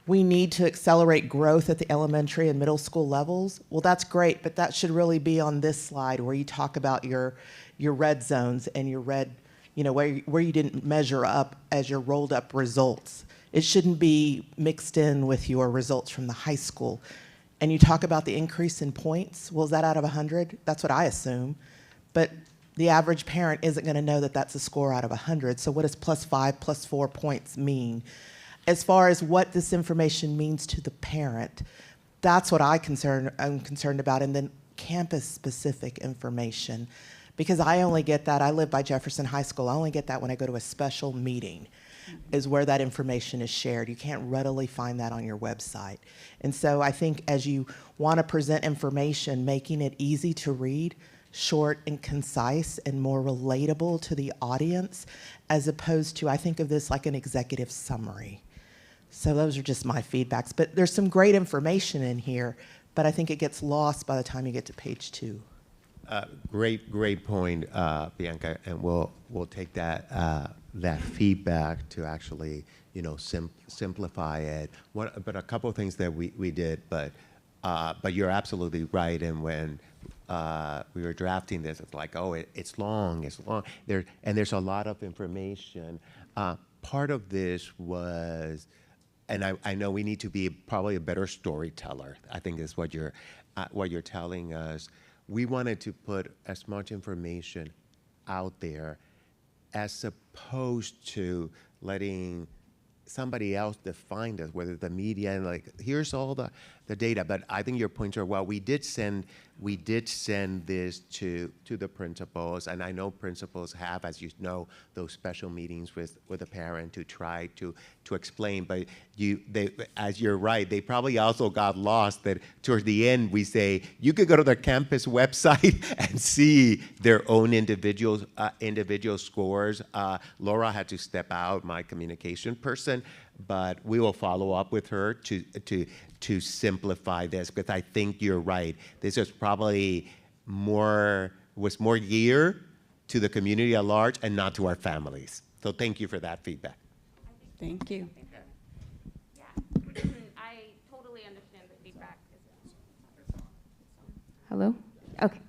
we need to accelerate growth at the elementary and middle school levels. Well, that's great, but that should really be on this slide where you talk about your red zones and your red, where you didn't measure up as your rolled up results. It shouldn't be mixed in with your results from the high school. And you talk about the increase in points. Well, is that out of 100? That's what I assume. But the average parent isn't going to know that that's a score out of 100. So what does +5, +4 points mean? As far as what this information means to the parent, that's what I'm concerned about. And then campus-specific information, because I only get that. I live by Jefferson High School. I only get that when I go to a special meeting, is where that information is shared. You can't readily find that on your website. And so I think as you want to present information, making it easy to read, short and concise, and more relatable to the audience, as opposed to, I think of this like an executive summary. So those are just my feedbacks. But there's some great information in here, but I think it gets lost by the time you get to page 2. Great point, Bianca, and we'll take that feedback to actually simplify it. But a couple of things that we did, but you're absolutely right. And when we were drafting this, it's like, oh, it's long. There's a lot of information. Part of this was, and I know we need to be probably a better storyteller. I think is what you're telling us. We wanted to put as much information out there as opposed to letting somebody else define this, whether the media, and like, here's all the data. But I think your points are, well, we did send this to the principals, and I know principals have, as you know, those special meetings with a parent to try to explain. But as you're right, they probably also got lost that towards the end we say you could go to the campus website and see their own individual scores. Laura had to step out, my communication person, but we will follow up with her to simplify this, because I think you're right. This is probably more geared to the community at large and not to our families. So thank you for that feedback. Thank you. Yeah, I totally understand the feedback. Hello? Okay.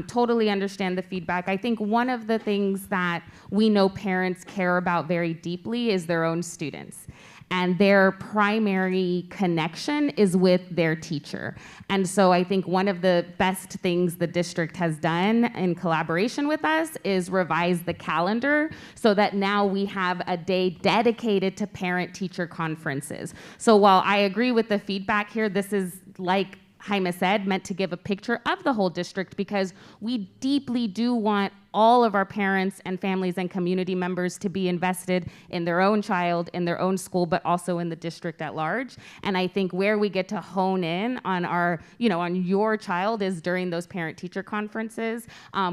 Totally understand the feedback. I think one of the things that we know parents care about very deeply is their own students. And their primary connection is with their teacher. And so I think one of the best things the district has done in collaboration with us is revise the calendar so that now we have a day dedicated to parent-teacher conferences. So while I agree with the feedback here, this is, like Jaime said, meant to give a picture of the whole district, because we deeply do want all of our parents and families and community members to be invested in their own child, in their own school, but also in the district at large. And I think where we get to hone in on on your child is during those parent-teacher conferences,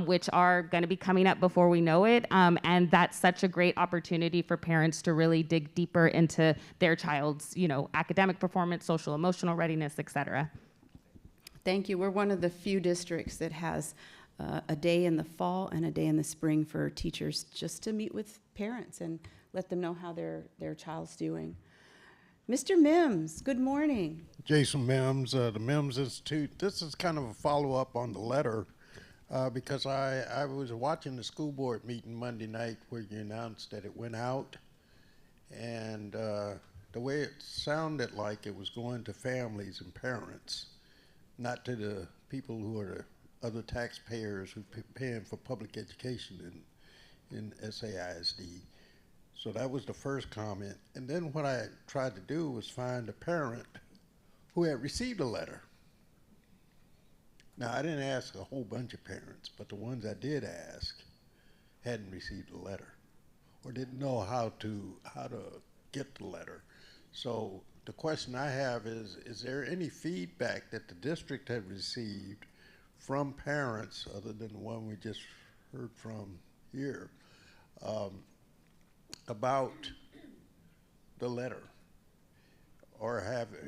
which are going to be coming up before we know it. And that's such a great opportunity for parents to really dig deeper into their child's, academic performance, social, emotional readiness, et cetera. Thank you. We're one of the few districts that has a day in the fall and a day in the spring for teachers just to meet with parents and let them know how their child's doing. Mr. Mims, good morning. Jason Mims, the Mims Institute. This is kind of a follow-up on the letter because I was watching the school board meeting Monday night where you announced that it went out, and the way it sounded like it was going to families and parents, not to the people who are the other taxpayers who paying for public education in SAISD. So that was the first comment. And then what I tried to do was find a parent who had received a letter. Now, I didn't ask a whole bunch of parents, but the ones I did ask, hadn't received a letter or didn't know how to get the letter. So the question I have is there any feedback that the district had received from parents other than the one we just heard from here about the letter? Or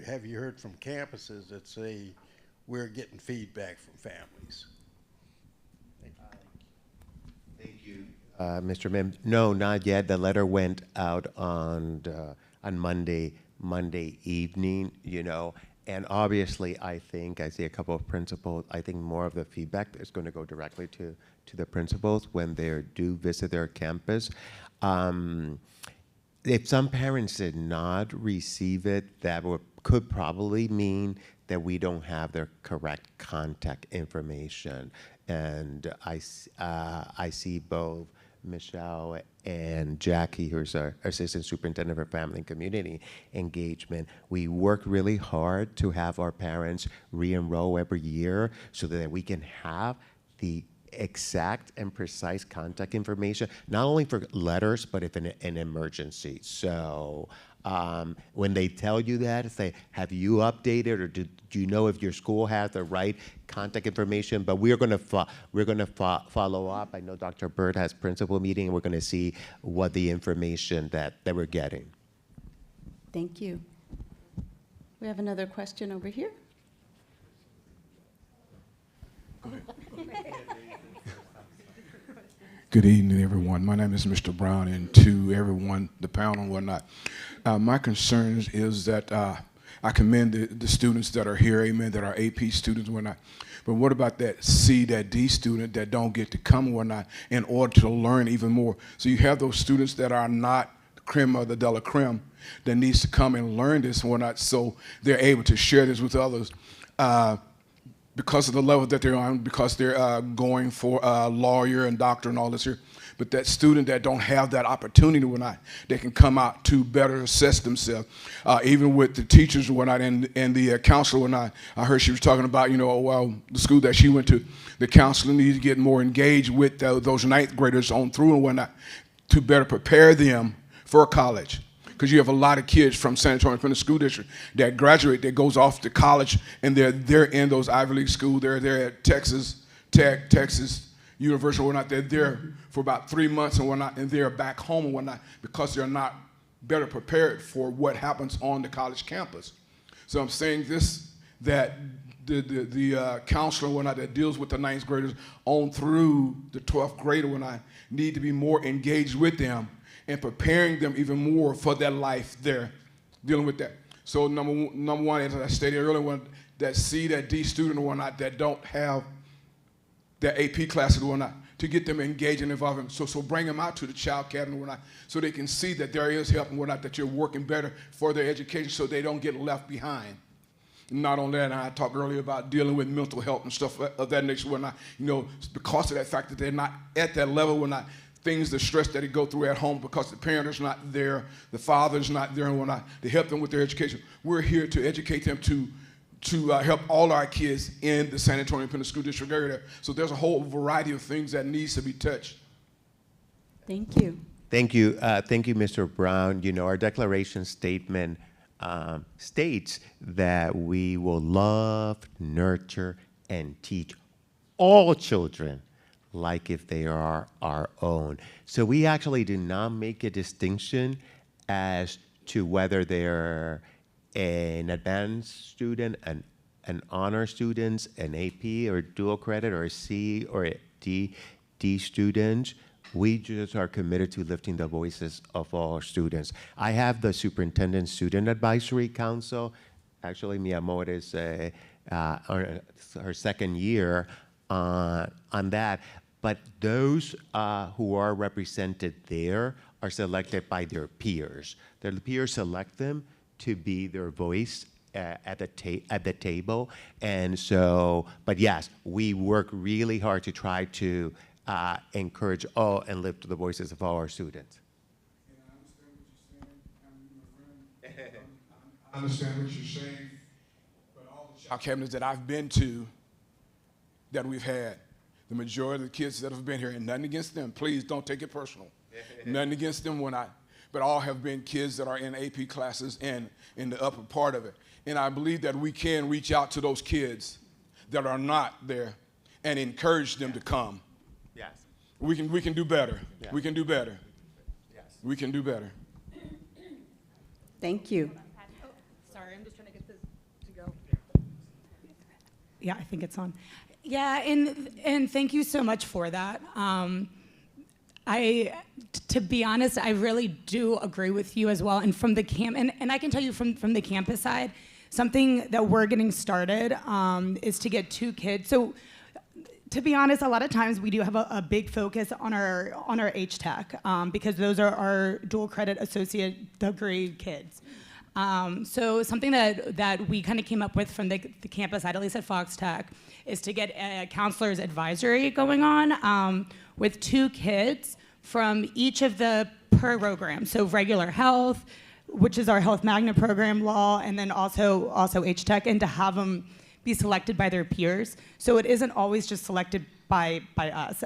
have you heard from campuses that say we're getting feedback from families? Thank you. Mr. Mims, no, not yet. The letter went out on Monday evening, and obviously I think I see a couple of principals. I think more of the feedback is going to go directly to the principals when they do visit their campus. If some parents did not receive it, that could probably mean that we don't have their correct contact information. And I see both Michelle and Jackie, who's our Assistant Superintendent for Family and Community Engagement. We work really hard to have our parents re-enroll every year so that we can have the exact and precise contact information, not only for letters, but if an emergency. So when they tell you that, say, have you updated or do you know if your school has the right contact information? But we're going to follow up. I know Dr. Bird has principal meeting, and we're going to see what the information that we're getting. Thank you. We have another question over here. Good evening, everyone. My name is Mr. Brown, and to everyone, the panel and whatnot. My concern is that I commend the students that are here, amen, that are AP students and whatnot. But what about that C, that D student that don't get to come and whatnot in order to learn even more? So you have those students that are not the creme of the de la creme that needs to come and learn this and whatnot, so they're able to share this with others. Because of the level that they're on, because they're going for a lawyer and doctor and all this here. But that student that don't have that opportunity or whatnot, they can come out to better assess themselves. Even with the teachers and whatnot and the counselor and whatnot, I heard she was talking about, the school that she went to, the counselor needs to get more engaged with those ninth graders on through and whatnot to better prepare them for college. Because you have a lot of kids from San Antonio, from the school district, that graduate, that goes off to college, and they're in those Ivy League schools. They're at Texas Tech, Texas University, and whatnot. They're there for about 3 months and whatnot, and they're back home and whatnot because they're not better prepared for what happens on the college campus. So I'm saying this, that the counselor and whatnot that deals with the ninth graders on through the 12th grade and whatnot need to be more engaged with them and preparing them even more for their life there, dealing with that. So number one, as I stated earlier, that C, that D student or whatnot that don't have their AP classes or whatnot, to get them engaged and involved. So bring them out to the child cabinet and whatnot, so they can see that there is help and whatnot, that you're working better for their education so they don't get left behind. Not only that, and I talked earlier about dealing with mental health and stuff of that nature, whatnot, because of that fact that they're not at that level, whatnot, things, the stress that they go through at home because the parent is not there, the father's not there and whatnot, to help them with their education. We're here to educate them to help all our kids in the San Antonio Independent School District area. So there's a whole variety of things that needs to be touched. Thank you. Thank you, Mr. Brown. Our declaration statement states that we will love, nurture, and teach all children like if they are our own. So we actually do not make a distinction as to whether they're an advanced student, an honor student, an AP or dual credit, or a C or a D student. We just are committed to lifting the voices of all students. I have the Superintendent Student Advisory Council. Actually, Miyamoto is her second year on that. But those who are represented there are selected by their peers. Their peers select them to be their voice at the table. And so, but yes, we work really hard to try to encourage all and lift the voices of all our students. I understand what you're saying, but all the child cabinets that I've been to, that we've had, The majority of the kids that have been here, and nothing against them, please don't take it personal. Nothing against them but all have been kids that are in AP classes and in the upper part of it. And I believe that we can reach out to those kids that are not there and encourage them to come. Yes. We can do better. Yeah. We can do better. Yes. We can do better. Thank you. Sorry, I'm just trying to get this to go. Yeah, I think it's on. Yeah, and thank you so much for that. To be honest, I really do agree with you as well. And from the and I can tell you from the campus side, something that we're getting started is to get 2 kids. So to be honest, a lot of times we do have a big focus on our H-Tech because those are our dual credit associate degree kids. So something that we kind of came up with from the campus side, at least at Fox Tech, is to get a counselor's advisory going on with 2 kids from each of the programs. So regular health, which is our health magnet program, law, and then also H-Tech, and to have them be selected by their peers. So it isn't always just selected by us.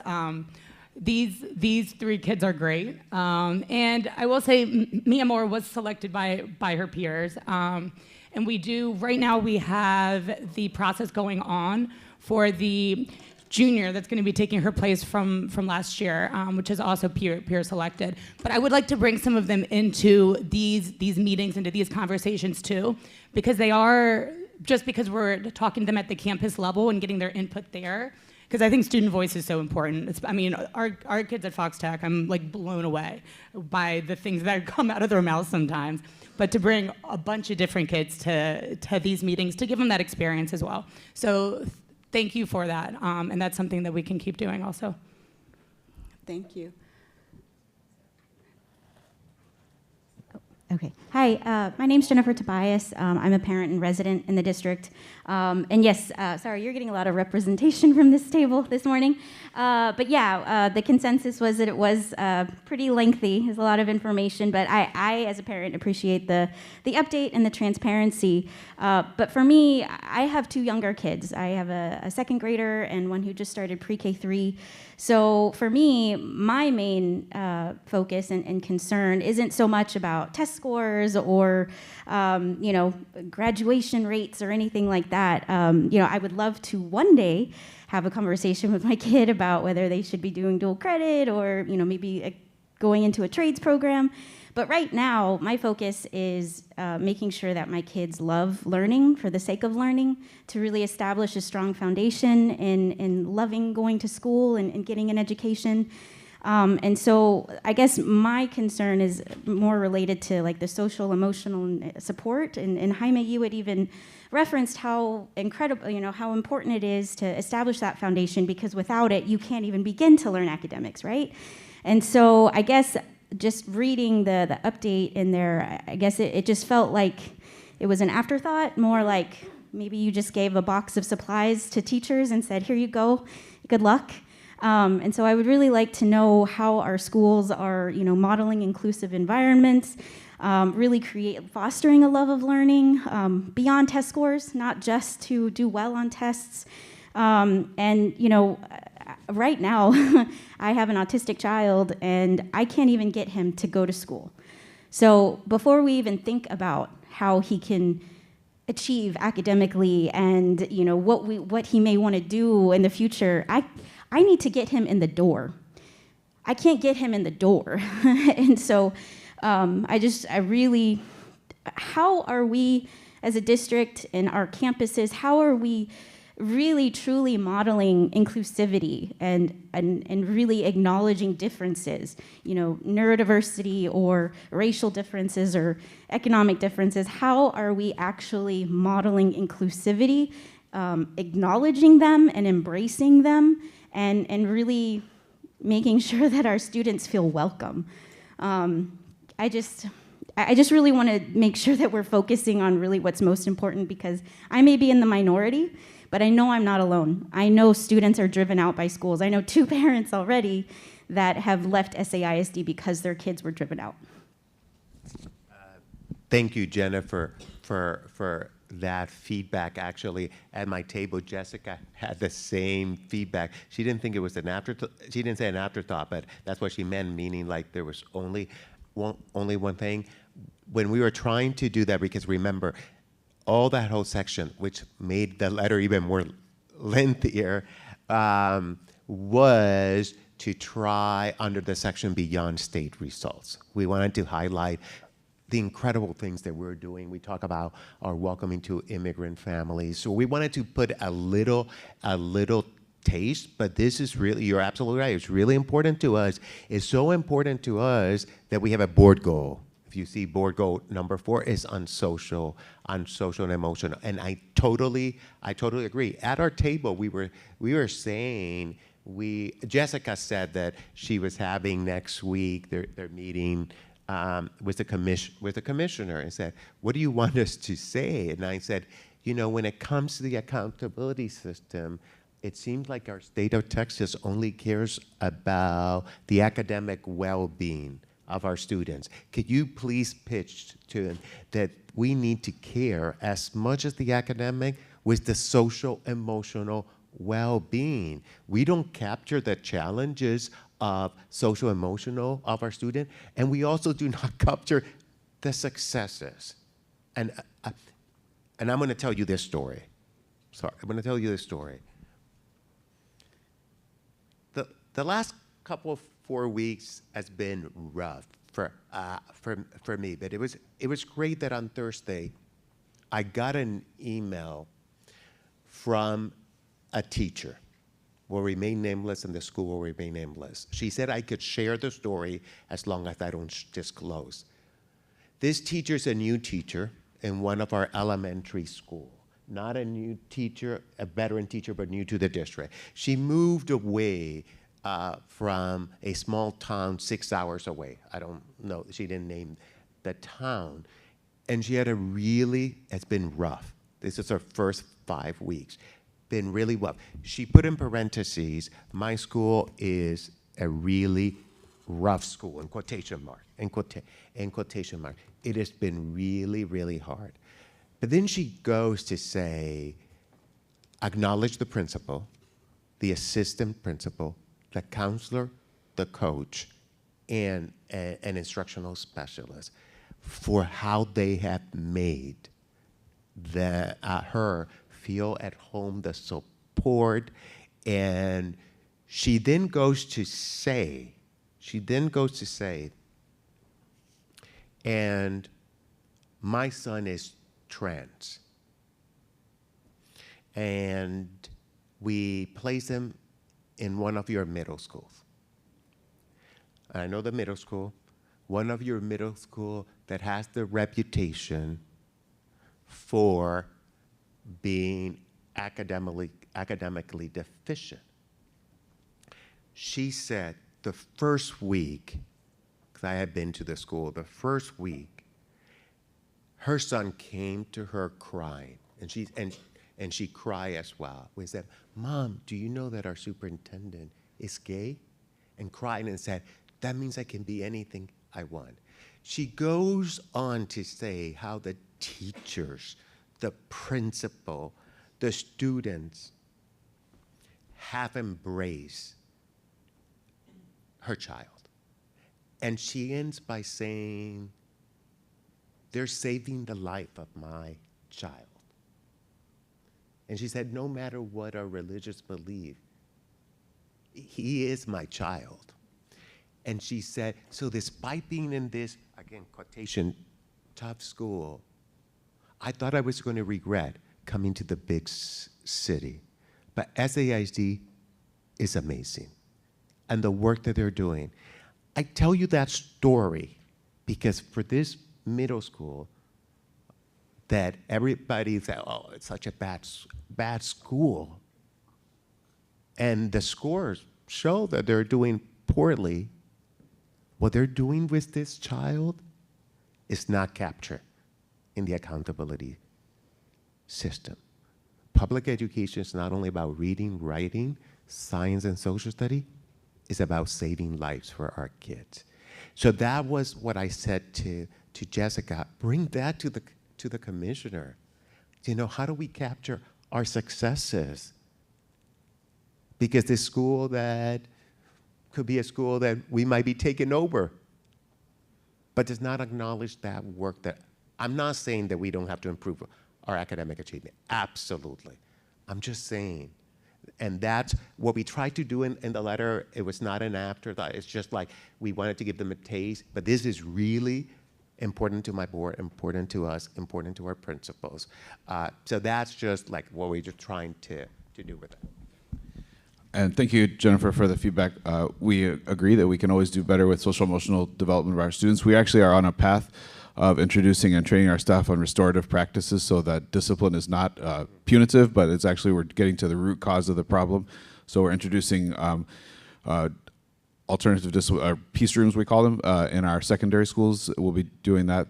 These 3 kids are great. And I will say Mia Moore was selected by her peers. And right now we have the process going on for the junior that's going to be taking her place from last year, which is also peer selected. But I would like to bring some of them into these meetings, into these conversations too, because they are, just because we're talking to them at the campus level and getting their input there, because I think student voice is so important. Our kids at Fox Tech, I'm like blown away by the things that come out of their mouths sometimes. But to bring a bunch of different kids to these meetings, to give them that experience as well. So thank you for that, and that's something that we can keep doing also. Thank you. Okay. Hi, my name's Jennifer Tobias. I'm a parent and resident in the district. And yes, sorry, you're getting a lot of representation from this table this morning. But yeah, the consensus was that it was pretty lengthy. There's a lot of information, but I as a parent, appreciate the update and the transparency. But for me, I have 2 younger kids. I have a 2nd grader and one who just started pre-K 3. So for me, my main focus and concern isn't so much about test scores or graduation rates or anything like that. I would love to one day have a conversation with my kid about whether they should be doing dual credit or maybe going into a trades program. But right now, my focus is making sure that my kids love learning for the sake of learning, to really establish a strong foundation in loving going to school and getting an education. And so I guess my concern is more related to like the social, emotional support. And Jaime, you had even referenced how incredible, how important it is to establish that foundation, because without it, you can't even begin to learn academics, right? And so I guess just reading the update in there, I guess it just felt like it was an afterthought, more like maybe you just gave a box of supplies to teachers and said, here you go, good luck. And so I would really like to know how our schools are, modeling inclusive environments, really fostering a love of learning beyond test scores, not just to do well on tests. Right now, I have an autistic child, and I can't even get him to go to school. So before we even think about how he can achieve academically and what he may want to do in the future, I need to get him in the door. I can't get him in the door. And so how are we as a district and our campuses, how are we really truly modeling inclusivity and really acknowledging differences, neurodiversity or racial differences or economic differences? How are we actually modeling inclusivity, acknowledging them and embracing them, and really making sure that our students feel welcome? I just really want to make sure that we're focusing on really what's most important, because I may be in the minority, but I know I'm not alone. I know students are driven out by schools. I know 2 parents already that have left SAISD because their kids were driven out. Thank you, Jennifer, for that feedback. Actually, at my table, Jessica had the same feedback. She didn't think it was an afterthought. She didn't say an afterthought, but that's what she meant, meaning like there was only one thing. When we were trying to do that, because remember, all that whole section, which made the letter even more lengthier, was to try under the section beyond state results. We wanted to highlight the incredible things that we're doing. We talk about our welcoming to immigrant families. So we wanted to put a little taste, but this is really, you're absolutely right. It's really important to us. It's so important to us that we have a board goal. If you see board goal number 4 is on social and emotional. And I totally agree. At our table, we were saying, Jessica said that she was having next week, their meeting with the commissioner, and said, what do you want us to say? And I said, when it comes to the accountability system, it seems like our state of Texas only cares about the academic well-being of our students. Could you please pitch to them that we need to care as much as the academic with the social emotional well-being? We don't capture the challenges of social emotional of our student, and we also do not capture the successes. And I'm going to tell you this story. Sorry, I'm going to tell you this story. The last couple of 4 weeks has been rough for me, but it was great that on Thursday I got an email from a teacher, will remain nameless, and the school will remain nameless. She said I could share the story as long as I don't disclose. This teacher's a new teacher in one of our elementary schools. Not a new teacher, a veteran teacher, but new to the district. She moved away from a small town 6 hours away. I don't know, she didn't name the town. And she had it's been rough. This is her first 5 weeks. Been really rough. She put in parentheses, my school is a really rough school, in quotation mark, in quotation mark. It has been really, really hard. But then she goes to say, acknowledge the principal, the assistant principal, the counselor, the coach, and an instructional specialist for how they have made her feel at home, the support. And she then goes to say, and my son is trans. And we place him in one of your middle schools. I know the middle school, one of your middle school that has the reputation for being academically deficient. She said the first week, because I had been to the school, the first week, her son came to her crying, and she cried as well. We said, Mom, do you know that our superintendent is gay? And cried and said, that means I can be anything I want. She goes on to say how the teachers, the principal, the students have embraced her child. And she ends by saying, they're saving the life of my child. And she said, no matter what our religious belief, he is my child. And she said, so despite being in this, again, quotation, tough school, I thought I was going to regret coming to the big city. But SAISD is amazing. And the work that they're doing. I tell you that story because for this middle school, that everybody said, oh, it's such a bad school. And the scores show that they're doing poorly. What they're doing with this child is not captured in the accountability system. Public education is not only about reading, writing, science, and social study, it's about saving lives for our kids. So that was what I said to Jessica, bring that to the commissioner. how do we capture our successes? Because this school that could be a school that we might be taking over, but does not acknowledge that work that, I'm not saying that we don't have to improve our academic achievement. Absolutely. I'm just saying, and that's what we tried to do in the letter. It was not an afterthought. It's just like we wanted to give them a taste, but this is really important to my board, important to us, important to our principals. So that's just like what we're just trying to do with it. And thank you, Jennifer, for the feedback. We agree that we can always do better with social emotional development of our students. We actually are on a path of introducing and training our staff on restorative practices so that discipline is not punitive, but it's actually we're getting to the root cause of the problem. So we're introducing alternative peace rooms, we call them, in our secondary schools. We'll be doing that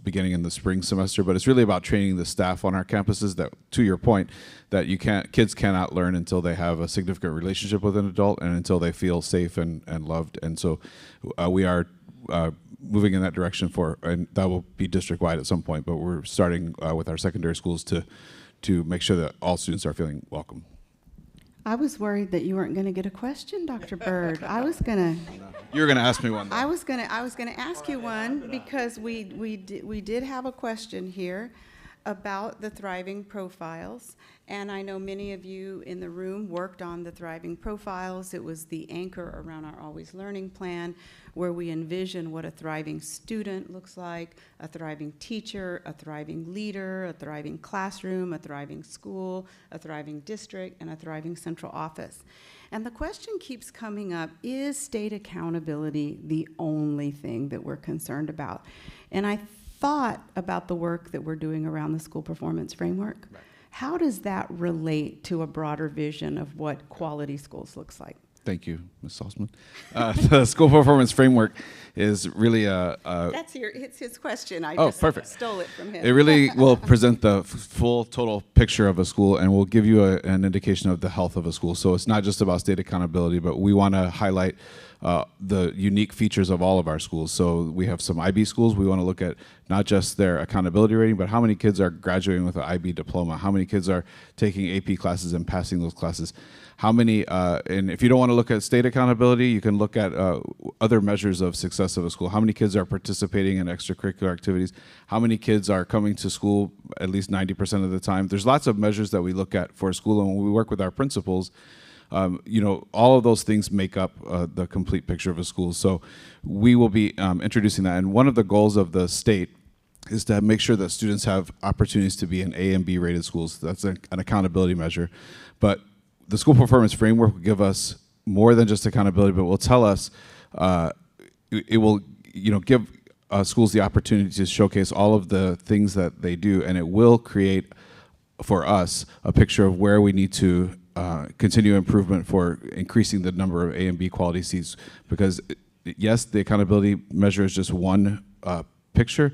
beginning in the spring semester, but it's really about training the staff on our campuses that, to your point, that kids cannot learn until they have a significant relationship with an adult and until they feel safe and loved. And so we are moving in that direction and that will be district-wide at some point, but we're starting with our secondary schools to make sure that all students are feeling welcome. I was worried that you weren't going to get a question, Dr. Bird. I was going to. You were going to ask me one. Though. I was going to ask you one because we did have a question here about the thriving profiles, and I know many of you in the room worked on the thriving profiles. It was the anchor around our Always Learning plan, where we envision what a thriving student looks like, a thriving teacher, a thriving leader, a thriving classroom, a thriving school, a thriving district, and a thriving central office. And the question keeps coming up, is state accountability the only thing that we're concerned about? And I thought about the work that we're doing around the school performance framework. Right. How does that relate to a broader vision of what quality schools looks like? Thank you, Ms. Salzman. The school performance framework is really it's his question. I just perfect. Stole it from him. It really will present the full total picture of a school and will give you an indication of the health of a school. So it's not just about state accountability, but we want to highlight the unique features of all of our schools. So we have some IB schools. We want to look at not just their accountability rating, but how many kids are graduating with an IB diploma, how many kids are taking AP classes and passing those classes, how many, and if you don't want to look at state accountability, you can look at other measures of success of a school. How many kids are participating in extracurricular activities? How many kids are coming to school at least 90% of the time? There's lots of measures that we look at for a school, and when we work with our principals, all of those things make up the complete picture of a school. So we will be introducing that. And one of the goals of the state is to make sure that students have opportunities to be in A and B rated schools. That's an accountability measure. But the school performance framework will give us more than just accountability, but will tell us, it will give schools the opportunity to showcase all of the things that they do, and it will create for us a picture of where we need to continue improvement for increasing the number of A and B quality seats. Because yes, the accountability measure is just one picture,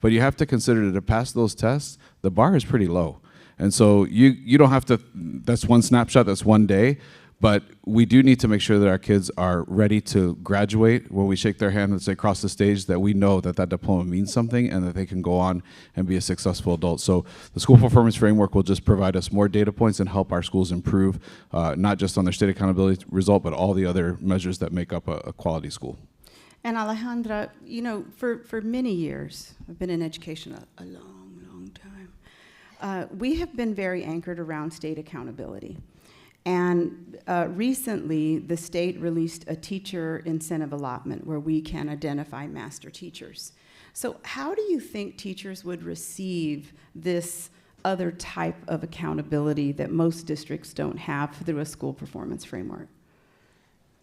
but you have to consider that to pass those tests, the bar is pretty low. And so you don't have to, that's one snapshot, that's one day, but we do need to make sure that our kids are ready to graduate when we shake their hand and say cross the stage, that we know that that diploma means something and that they can go on and be a successful adult. So the school performance framework will just provide us more data points and help our schools improve, not just on their state accountability result, but all the other measures that make up a quality school. And Alejandra, for many years, I've been in education a long time. We have been very anchored around state accountability. And recently, the state released a teacher incentive allotment where we can identify master teachers. So how do you think teachers would receive this other type of accountability that most districts don't have through a school performance framework?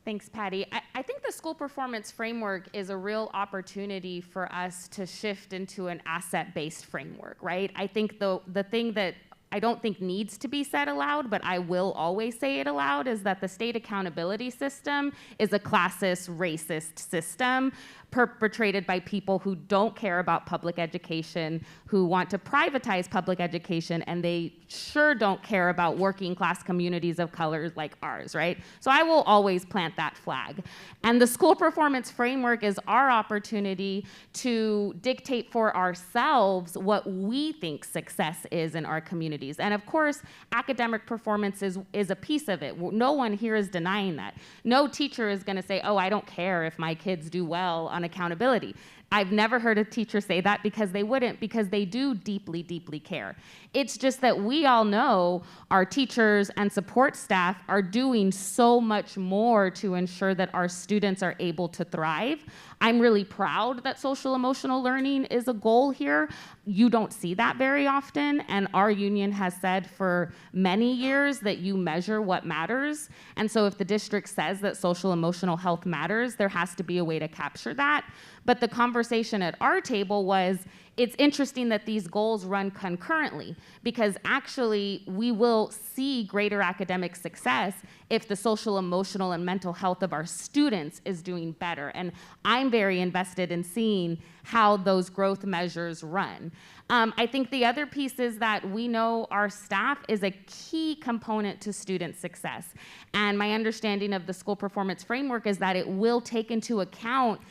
Thanks, Patty. I think the school performance framework is a real opportunity for us to shift into an asset-based framework, right? I think the thing that I don't think needs to be said aloud, but I will always say it aloud, is that the state accountability system is a classist, racist system. perpetrated by people who don't care about public education, who want to privatize public education, and they sure don't care about working class communities of color like ours, right? So I will always plant that flag. And the school performance framework is our opportunity to dictate for ourselves what we think success is in our communities. And of course, academic performance is a piece of it. No one here is denying that. No teacher is gonna say, oh, I don't care if my kids do well on accountability. I've never heard a teacher say that, because they wouldn't, because they do deeply, deeply care. It's just that we all know our teachers and support staff are doing so much more to ensure that our students are able to thrive. I'm really proud that social emotional learning is a goal here. You don't see that very often, and our union has said for many years that you measure what matters. And so if the district says that social emotional health matters, there has to be a way to capture that. But the conversation at our table was, it's interesting that these goals run concurrently, because actually we will see greater academic success if the social, emotional, and mental health of our students is doing better. And I'm very invested in seeing how those growth measures run. I think the other piece is that we know our staff is a key component to student success. And my understanding of the school performance framework is that it will take into account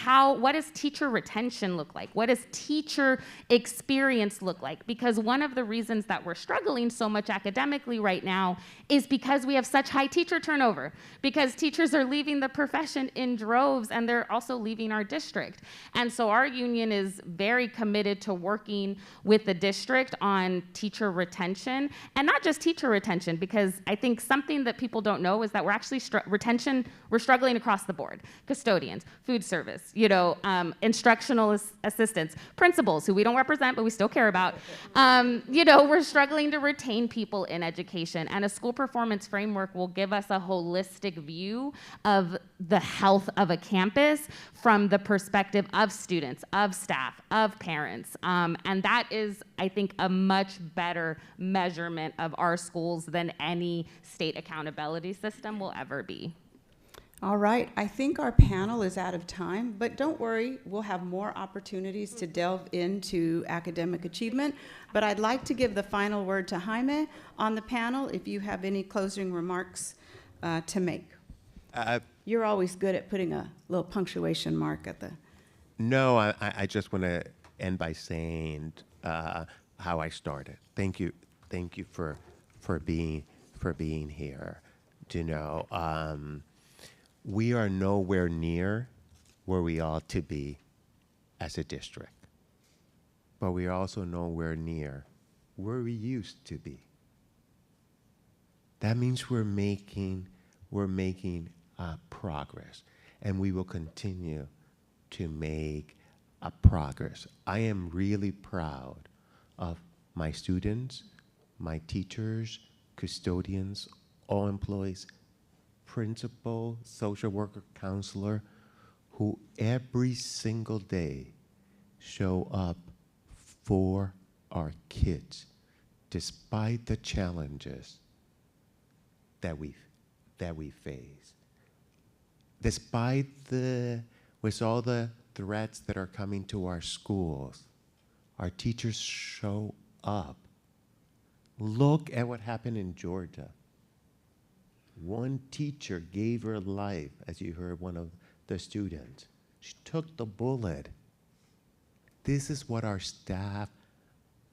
what does teacher retention look like? What does teacher experience look like? Because one of the reasons that we're struggling so much academically right now is because we have such high teacher turnover, because teachers are leaving the profession in droves, and they're also leaving our district. And so our union is very committed to working with the district on teacher retention, and not just teacher retention, because I think something that people don't know is that we're actually we're struggling across the board. Custodians, food service, instructional assistants, principals, who we don't represent, but we still care about. We're struggling to retain people in education, and a school performance framework will give us a holistic view of the health of a campus from the perspective of students, of staff, of parents. And that is, I think, a much better measurement of our schools than any state accountability system will ever be. All right, I think our panel is out of time, but don't worry, we'll have more opportunities to delve into academic achievement. But I'd like to give the final word to Jaime on the panel, if you have any closing remarks to make. You're always good at putting a little punctuation mark at the... No, I just want to end by saying how I started. Thank you for being here. We are nowhere near where we ought to be as a district, but we are also nowhere near where we used to be. That means we're making progress, and we will continue to make progress. I am really proud of my students, my teachers, custodians, all employees, principal, social worker, counselor, who every single day show up for our kids, despite the challenges that we face. Despite with all the threats that are coming to our schools, our teachers show up. Look at what happened in Georgia. One teacher gave her life, as you heard one of the students. She took the bullet. This is what our staff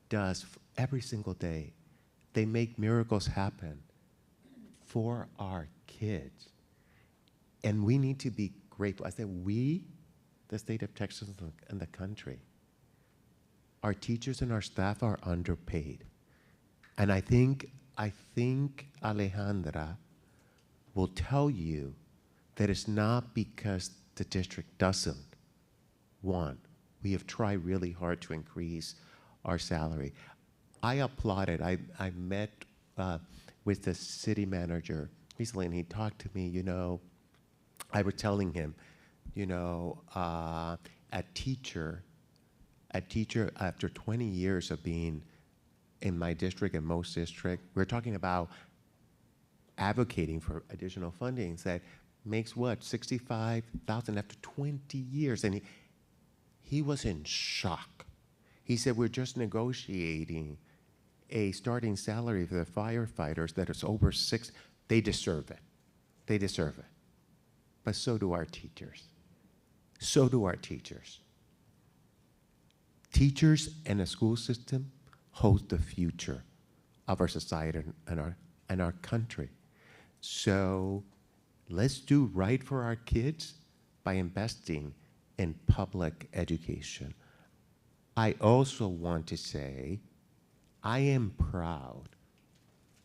does every single day. They make miracles happen for our kids. And we need to be grateful. I said we, the state of Texas and the country. Our teachers and our staff are underpaid. And I think Alejandra will tell you that it's not because the district doesn't want. We have tried really hard to increase our salary. I applauded. I met with the city manager recently, and he talked to me. I was telling him, a teacher after 20 years of being in my district and most district, we're talking about advocating for additional funding, said makes what, 65,000 after 20 years. And he was in shock. He said, we're just negotiating a starting salary for the firefighters that is over six. They deserve it. They deserve it. But so do our teachers. So do our teachers. Teachers and the school system hold the future of our society and our country. So let's do right for our kids by investing in public education. I also want to say, I am proud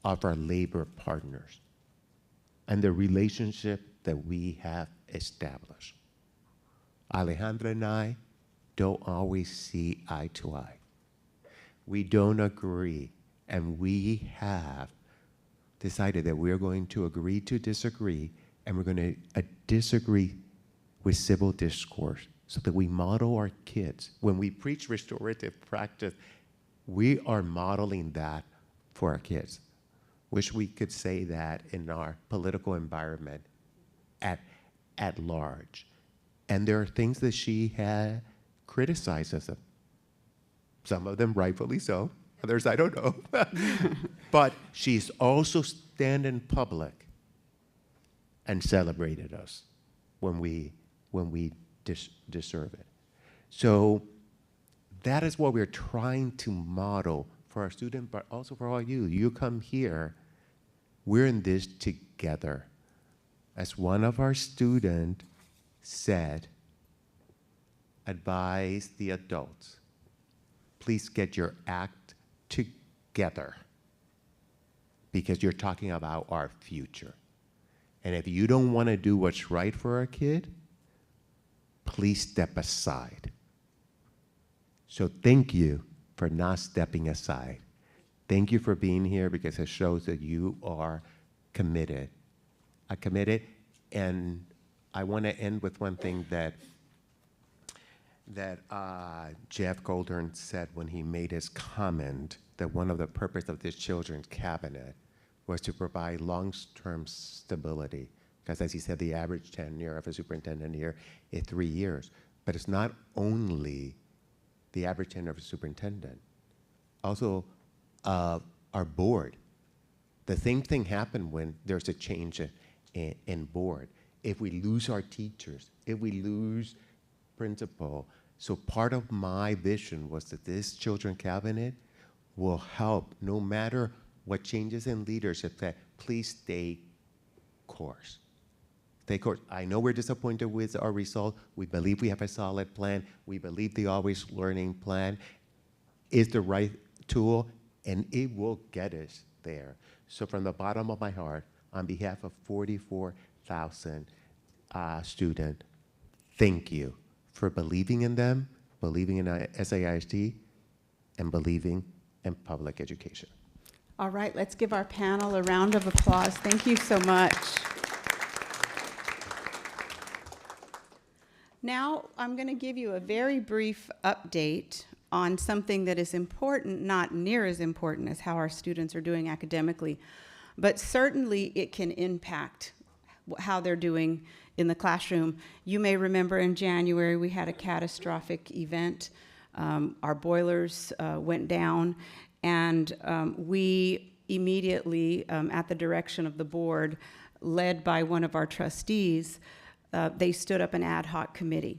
of our labor partners and the relationship that we have established. Alejandra and I don't always see eye to eye. We don't agree, and we have decided that we're going to agree to disagree, and we're going to disagree with civil discourse so that we model our kids. When we preach restorative practice, we are modeling that for our kids. Wish we could say that in our political environment at large. And there are things that she had criticized us of. Some of them rightfully so, others I don't know. But she's also stand in public and celebrated us when we deserve it. So that is what we're trying to model for our students, but also for all you. You come here, we're in this together. As one of our students said, advise the adults, please get your act together, because you're talking about our future. And if you don't want to do what's right for our kid, please step aside. So thank you for not stepping aside. Thank you for being here, because it shows that you are committed. And I want to end with one thing that Jeff Goldern said when he made his comment that one of the purpose of this children's cabinet was to provide long-term stability. Because as he said, the average tenure of a superintendent here is 3 years. But it's not only the average tenure of a superintendent, also our board. The same thing happened when there's a change in board. If we lose our teachers, if we lose principal. So part of my vision was that this children cabinet will help, no matter what changes in leadership, that please stay course. Stay course. I know we're disappointed with our result. We believe we have a solid plan. We believe the Always Learning Plan is the right tool, and it will get us there. So from the bottom of my heart, on behalf of 44,000 students, thank you for believing in them, believing in SAISD, and believing in public education. All right, let's give our panel a round of applause. Thank you so much. Now, I'm going to give you a very brief update on something that is important, not near as important as how our students are doing academically, but certainly it can impact how they're doing in the classroom. You may remember in January we had a catastrophic event. Our boilers went down, and we immediately, at the direction of the board, led by one of our trustees, they stood up an ad hoc committee.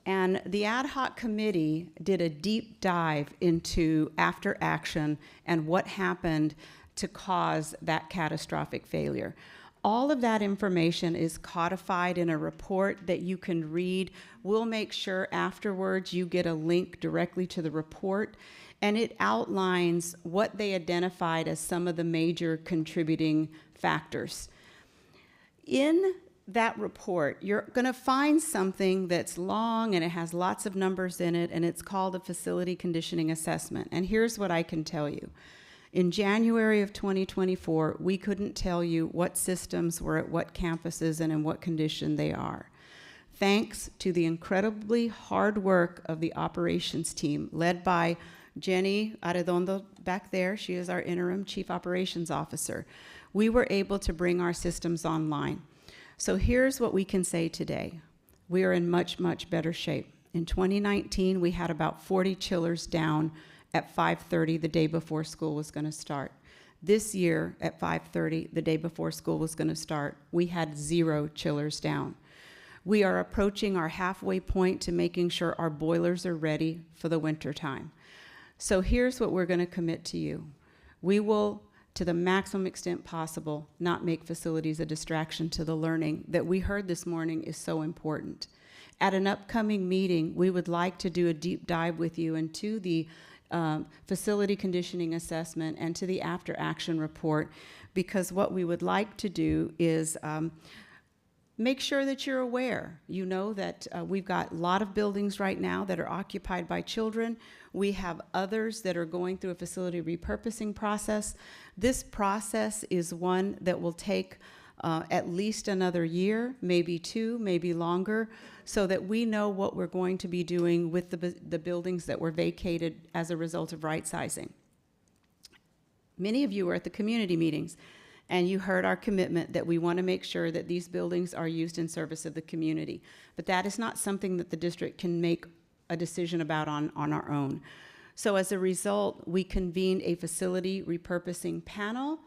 And the ad hoc committee did a deep dive into after action and what happened to cause that catastrophic failure. All of that information is codified in a report that you can read. We'll make sure afterwards you get a link directly to the report, and it outlines what they identified as some of the major contributing factors. In that report, you're going to find something that's long and it has lots of numbers in it, and it's called a facility conditioning assessment. And here's what I can tell you. In January of 2024, we couldn't tell you what systems were at what campuses and in what condition they are. Thanks to the incredibly hard work of the operations team, led by Jenny Arredondo back there. She is our interim chief operations officer. We were able to bring our systems online. So here's what we can say today. We are in much, much better shape. In 2019, we had about 40 chillers down at 5:30 the day before school was going to start. This year at 5:30, the day before school was going to start, we had 0 chillers down. We are approaching our halfway point to making sure our boilers are ready for the winter time. So here's what we're going to commit to you. We will, to the maximum extent possible, not make facilities a distraction to the learning that we heard this morning is so important. At an upcoming meeting, we would like to do a deep dive with you into the facility conditioning assessment and to the after action report, because what we would like to do is make sure that you're aware. You know that we've got a lot of buildings right now that are occupied by children. We have others that are going through a facility repurposing process. This process is one that will take at least another year, maybe 2, maybe longer, so that we know what we're going to be doing with the buildings that were vacated as a result of right sizing. Many of you were at the community meetings, and you heard our commitment that we want to make sure that these buildings are used in service of the community. But that is not something that the district can make a decision about on our own. So as a result, we convened a facility repurposing panel,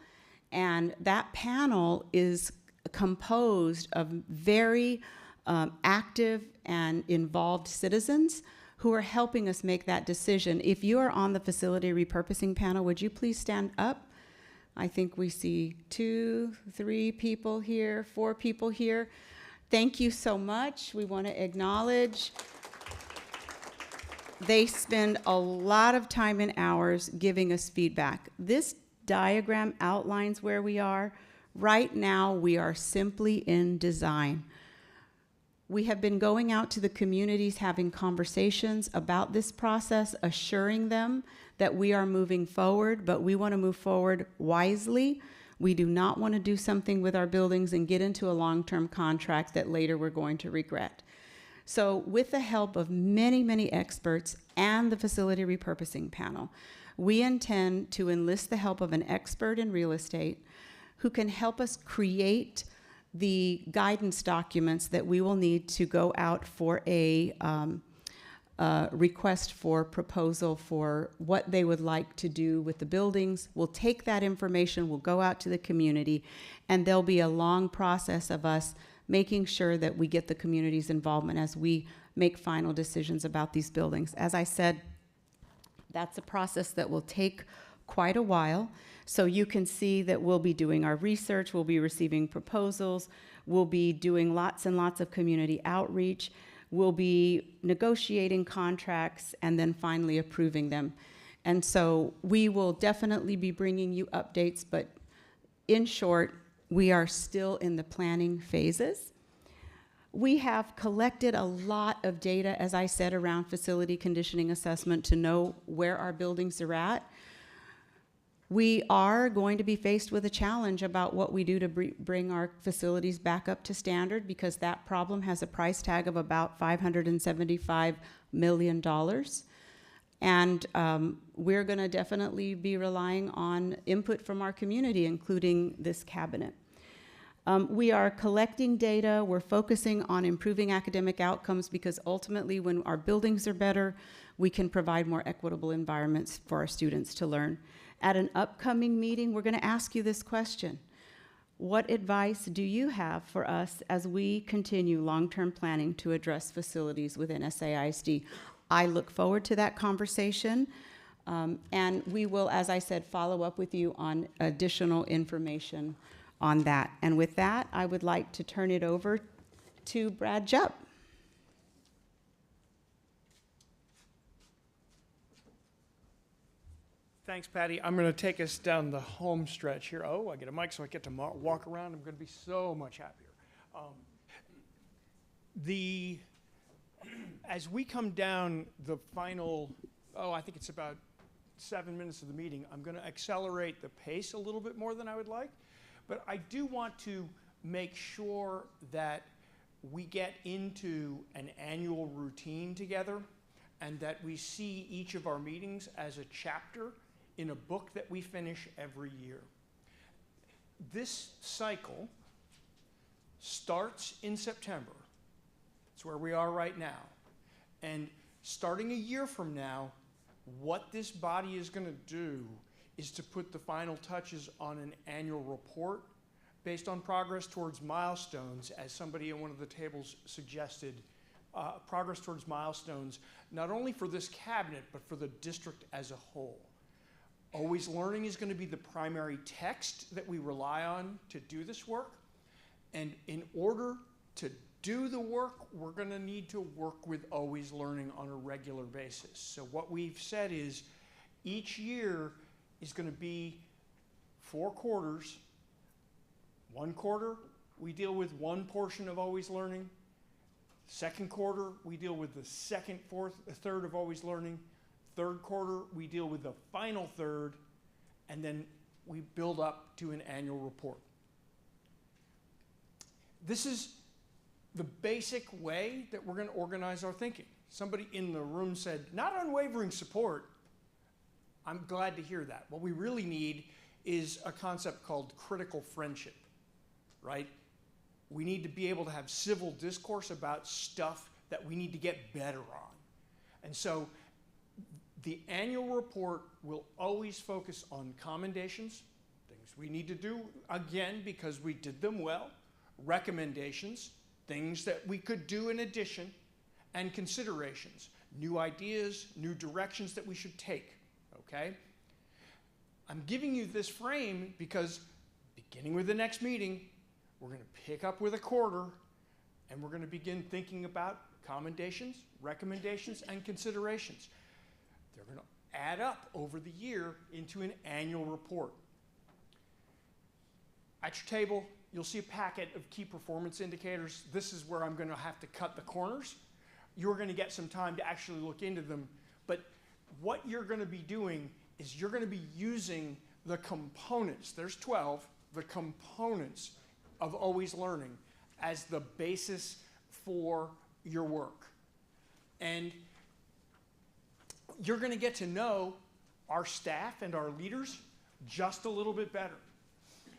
and that panel is composed of very active and involved citizens who are helping us make that decision. If you are on the facility repurposing panel, would you please stand up? I think we see 2, 3 people here, 4 people here. Thank you so much. We want to acknowledge. They spend a lot of time and hours giving us feedback. This diagram outlines where we are. Right now, we are simply in design. We have been going out to the communities, having conversations about this process, assuring them that we are moving forward, but we want to move forward wisely. We do not want to do something with our buildings and get into a long-term contract that later we're going to regret. So with the help of many, many experts and the facility repurposing panel, we intend to enlist the help of an expert in real estate who can help us create the guidance documents that we will need to go out for a request for proposal for what they would like to do with the buildings. We'll take that information, we'll go out to the community, and there'll be a long process of us making sure that we get the community's involvement as we make final decisions about these buildings. As I said, that's a process that will take quite a while. So you can see that we'll be doing our research, we'll be receiving proposals, we'll be doing lots and lots of community outreach, we'll be negotiating contracts, and then finally approving them. And so we will definitely be bringing you updates, but in short, we are still in the planning phases. We have collected a lot of data, as I said, around facility conditioning assessment to know where our buildings are at. We are going to be faced with a challenge about what we do to bring our facilities back up to standard, because that problem has a price tag of about $575 million. And we're going to definitely be relying on input from our community, including this cabinet. We are collecting data. We're focusing on improving academic outcomes, because ultimately when our buildings are better, we can provide more equitable environments for our students to learn. At an upcoming meeting, we're going to ask you this question. What advice do you have for us as we continue long-term planning to address facilities within SAISD? I look forward to that conversation, and we will, as I said, follow up with you on additional information on that. And with that, I would like to turn it over to Brad Jupp. Thanks, Patty. I'm going to take us down the home stretch here. Oh, I get a mic so I get to walk around. I'm going to be so much happier. As we come down the final, I think it's about 7 minutes of the meeting, I'm going to accelerate the pace a little bit more than I would like. But I do want to make sure that we get into an annual routine together, and that we see each of our meetings as a chapter in a book that we finish every year. This cycle starts in September. That's where we are right now. And starting a year from now, what this body is going to do is to put the final touches on an annual report based on progress towards milestones, as somebody in one of the tables suggested, progress towards milestones, not only for this cabinet, but for the district as a whole. Always Learning is going to be the primary text that we rely on to do this work. And in order to do the work, we're going to need to work with Always Learning on a regular basis. So what we've said is each year is going to be 4 quarters. 1 quarter, we deal with one portion of Always Learning. Second quarter, we deal with the third of Always Learning. Third quarter, we deal with the final third, and then we build up to an annual report. This is the basic way that we're going to organize our thinking. Somebody in the room said, not unwavering support. I'm glad to hear that. What we really need is a concept called critical friendship, right? We need to be able to have civil discourse about stuff that we need to get better on. And so the annual report will always focus on commendations, things we need to do again because we did them well, recommendations, things that we could do in addition, and considerations, new ideas, new directions that we should take, okay? I'm giving you this frame because beginning with the next meeting, we're going to pick up with a quarter, and we're going to begin thinking about commendations, recommendations, and considerations. They're going to add up over the year into an annual report. At your table, you'll see a packet of key performance indicators. This is where I'm going to have to cut the corners. You're going to get some time to actually look into them. But what you're going to be doing is you're going to be using the components, there's 12, the components of Always Learning as the basis for your work. And you're going to get to know our staff and our leaders just a little bit better.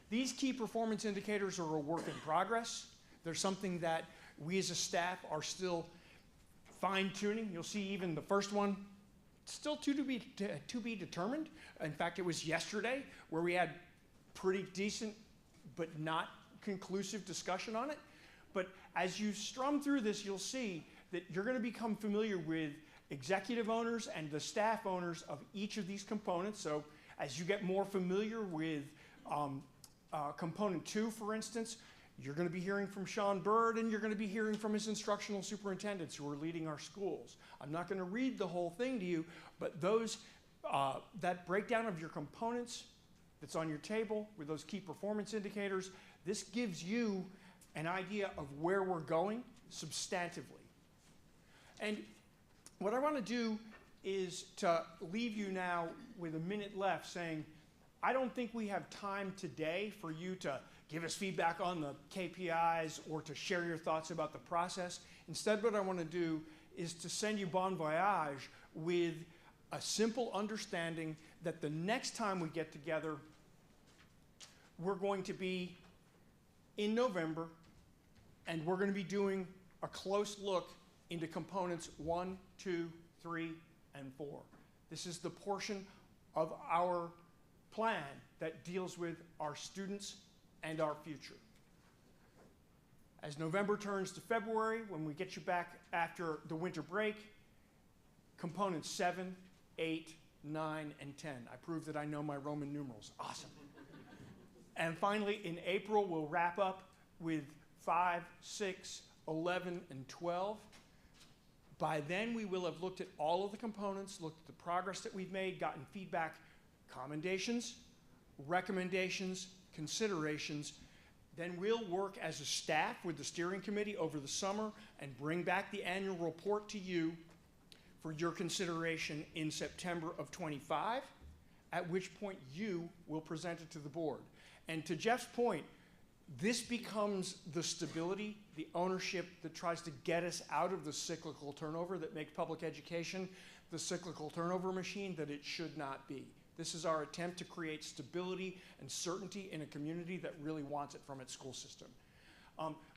These key performance indicators are a work in progress. They're something that we as a staff are still fine-tuning. You'll see even the first one, still to be determined. In fact, it was yesterday where we had pretty decent but not conclusive discussion on it. But as you strum through this, you'll see that you're going to become familiar with executive owners and the staff owners of each of these components. So as you get more familiar with component 2, for instance, you're going to be hearing from Sean Bird, and you're going to be hearing from his instructional superintendents who are leading our schools. I'm not going to read the whole thing to you, but that breakdown of your components that's on your table with those key performance indicators, this gives you an idea of where we're going substantively. And what I want to do is to leave you now with a minute left saying, I don't think we have time today for you to give us feedback on the KPIs or to share your thoughts about the process. Instead, what I want to do is to send you bon voyage with a simple understanding that the next time we get together, we're going to be in November, and we're going to be doing a close look into components 1, 2, 3, and 4. This is the portion of our plan that deals with our students and our future. As November turns to February, when we get you back after the winter break, components 7, 8, 9, and 10. I proved that I know my Roman numerals. Awesome. And finally, in April, we'll wrap up with 5, 6, 11, and 12. By then, we will have looked at all of the components, looked at the progress that we've made, gotten feedback, commendations, recommendations, considerations. Then we'll work as a staff with the steering committee over the summer and bring back the annual report to you for your consideration in September of 25, at which point you will present it to the board. And to Jeff's point, this becomes the stability, the ownership that tries to get us out of the cyclical turnover that makes public education the cyclical turnover machine that it should not be. This is our attempt to create stability and certainty in a community that really wants it from its school system.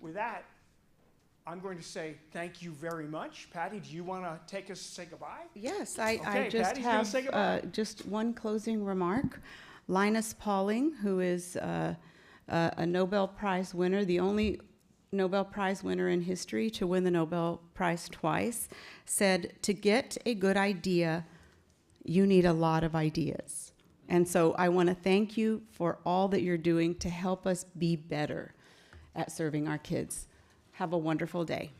With that, I'm going to say thank you very much. Patty, do you want to take us to say goodbye? Yes, Okay, I just Patty's gonna say goodbye. have just one closing remark. Linus Pauling, who is a Nobel Prize winner, the only Nobel Prize winner in history to win the Nobel Prize twice, said, to get a good idea, you need a lot of ideas. And so I want to thank you for all that you're doing to help us be better at serving our kids. Have a wonderful day.